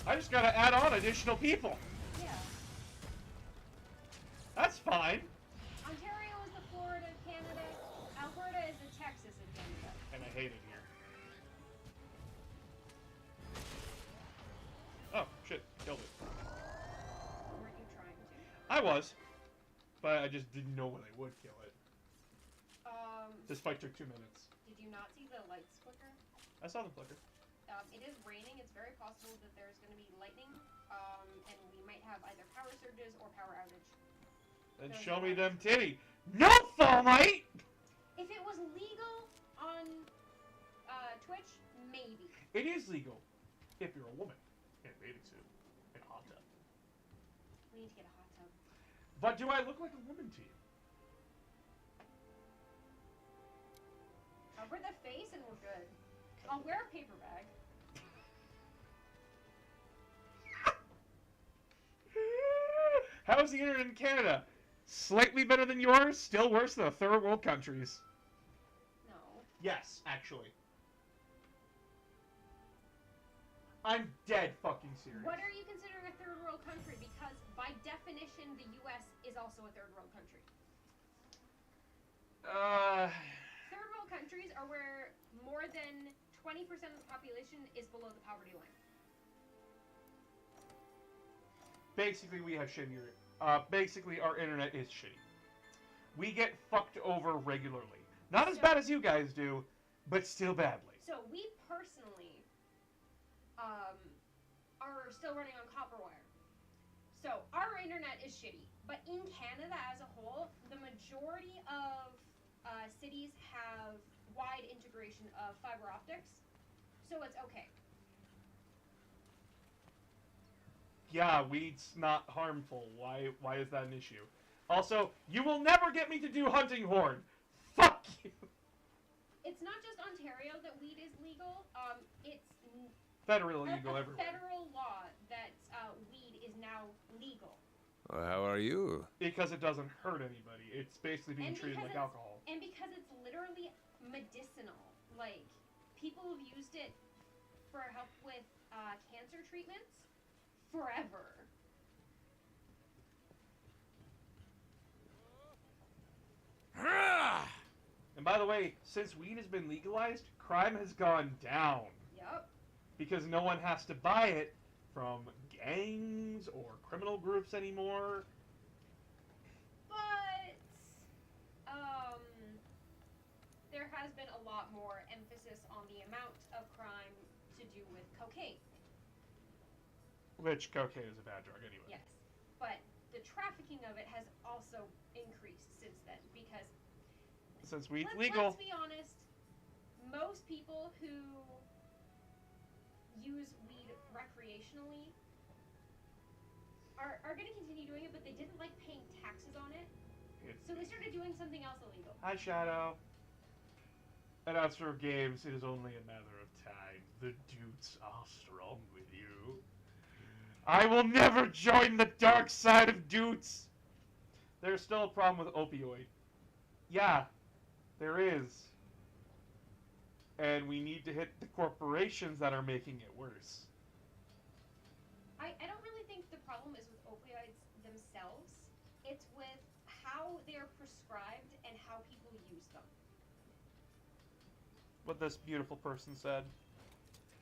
I just gotta add on additional people. Yeah. That's fine. Ontario is the Florida of Canada. Alberta is the Texas of Canada. And I hate it here. Oh, shit. Killed it. Weren't you trying to? I was. But I just didn't know when I would kill it. This fight took 2 minutes. Did you not see the lights flicker? I saw the flicker. It is raining. It's very possible that there's going to be lightning, and we might have either power surges or power outage. Then Those show are me lights. them titty. No, Thermite! If it was legal on Twitch, maybe. It is legal if you're a woman in a bathing suit in a hot tub. We need to get a hot tub. But do I look like a woman to you? Cover the face and we're good. I'll wear a paper bag. How's the internet in Canada? Slightly better than yours, still worse than the third world countries. No. Yes, actually. I'm dead fucking serious. What are you considering a third world country? Because by definition, the U.S. is also a third world country. Third world countries are where more than 20% of the population is below the poverty line. Basically, we have shittier. Basically, our internet is shitty. We get fucked over regularly. Not as bad as you guys do, but still badly. So we personally are still running on copper wire. So our internet is shitty. But in Canada as a whole, the majority of cities have wide integration of fiber optics. So it's okay. Yeah, weed's not harmful. Why is that an issue? Also, you will never get me to do hunting horn. Fuck you. It's not just Ontario that weed is legal. It's Federal a legal everywhere. federal law that weed is now legal. How are you? Because it doesn't hurt anybody. It's basically being And treated because like it's- alcohol. And because it's literally medicinal. Like, people have used it for help with cancer treatments forever. And by the way, since weed has been legalized, crime has gone down. Yup. Because no one has to buy it from gangs or criminal groups anymore. But there has been a lot more emphasis on the amount of crime to do with cocaine. Which cocaine is a bad drug anyway. Yes, but the trafficking of it has also increased since then because Since weed's let's legal. be honest, most people who use weed recreationally are going to continue doing it, but they didn't like paying taxes on it, so they started doing something else illegal. Hi, Shadow. Announcer of games, it is only a matter of time. The dudes are strong with you. I will never join the dark side of dudes. There's still a problem with opioid. Yeah, there is. And we need to hit the corporations that are making it worse. I don't really think the problem is with opioids themselves. It's with how they're prescribed and how people use them. What this beautiful person said.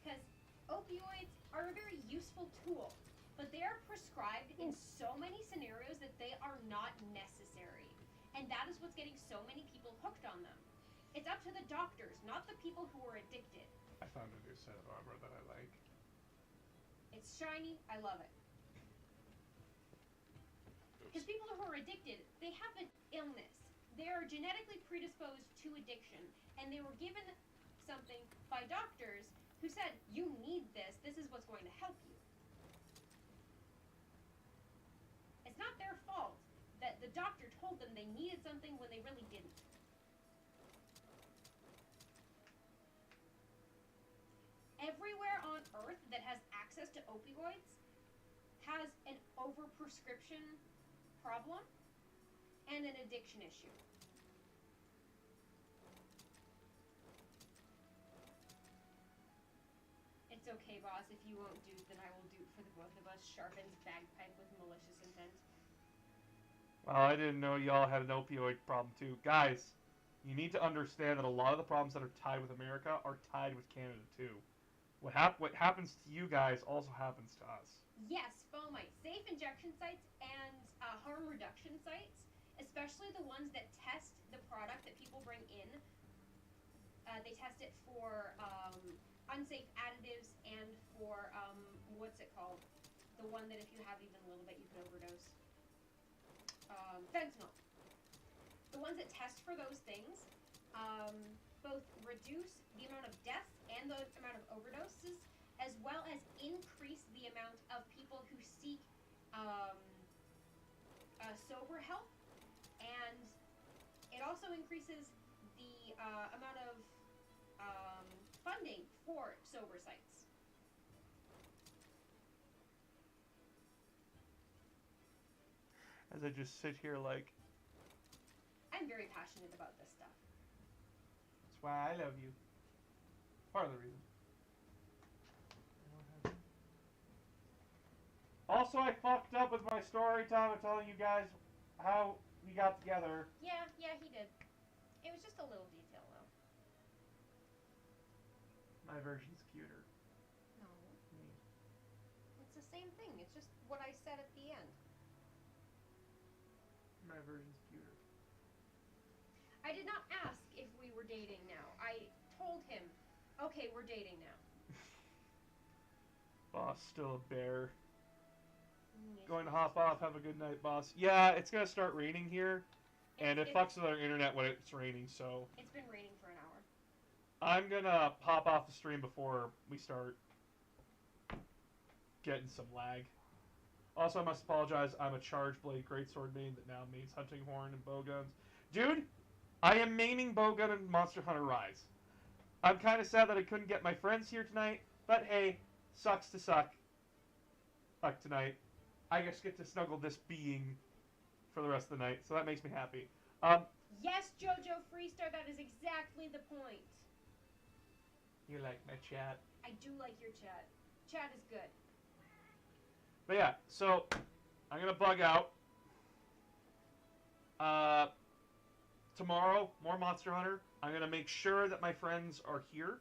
Because opioids are a very useful tool, but they are prescribed in so many scenarios that they are not necessary. And that is what's getting so many people hooked on them. It's up to the doctors, not the people who are addicted. I found a new set of armor that I like. It's shiny, I love it. Because people who are addicted, they have an illness. They are genetically predisposed to addiction, and they were given something by doctors who said, you need this, this is what's going to help you. It's not their fault that the doctor told them they needed something when they really didn't. Everywhere on Earth that has access to opioids has an overprescription problem and an addiction issue. It's okay, boss. If you won't do it, then I will do it for the both of us. Sharpens bagpipe with malicious intent. Well, I didn't know y'all had an opioid problem too. Guys, you need to understand that a lot of the problems that are tied with America are tied with Canada too. What happens to you guys also happens to us. Yes, fomite. Safe injection sites and harm reduction sites, especially the ones that test the product that people bring in. They test it for unsafe additives and for, what's it called? The one that if you have even a little bit, you could overdose. Fentanyl. The ones that test for those things both reduce the amount of deaths and the amount of overdoses, as well as increase the amount of people who seek sober help, and it also increases the amount of funding for sober sites. As I just sit here like, I'm very passionate about this stuff. that's why I love you. Part of the reason. Also, I fucked up with my story time of telling you guys how we got together. Yeah, he did. It was just a little detail, though. My version's cuter. No. It's the same thing. It's just what I said at the end. My version's cuter. I did not ask if we were dating now. I told him, okay, we're dating now. Boss, still a bear. Yes, Going to yes, hop yes. off. Have a good night, boss. Yeah, it's gonna start raining here, and it It's- fucks with our internet when it's raining. So It's been raining for an hour. I'm gonna pop off the stream before we start getting some lag. Also, I must apologize. I'm a Charge Blade Greatsword main that now mains Hunting Horn and Bowguns. Dude, I am maining Bowgun and Monster Hunter Rise. I'm kind of sad that I couldn't get my friends here tonight, but hey, sucks to suck. Fuck tonight. I just get to snuggle this being for the rest of the night, so that makes me happy. Yes, Jojo Freestar, that is exactly the point. You like my chat? I do like your chat. Chat is good. But yeah, so I'm gonna bug out. Tomorrow, more Monster Hunter. I'm gonna make sure that my friends are here.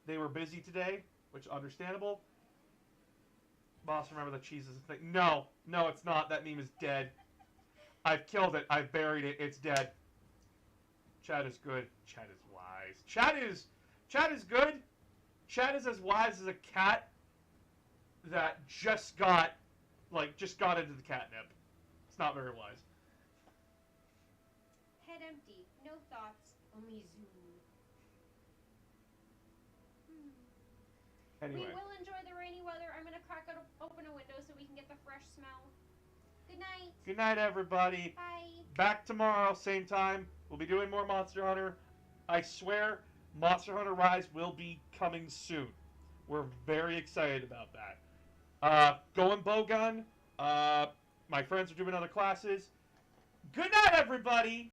They were busy today, which is understandable. Boss, remember that cheese is a thing. No, no, it's not. That meme is dead. I've killed it. I've buried it. It's dead. Chad is good. Chad is wise. Chad is good. Chad is as wise as a cat that just got into the catnip. It's not very wise. Head empty, no thoughts, only zoom. Anyway. We will enjoy the rainy weather. I'm gonna open a window so we can get the fresh smell. Good night. Good night, everybody. Bye. Back tomorrow, same time. We'll be doing more Monster Hunter. I swear, Monster Hunter Rise will be coming soon. We're very excited about that. Going bowgun. My friends are doing other classes. Good night, everybody.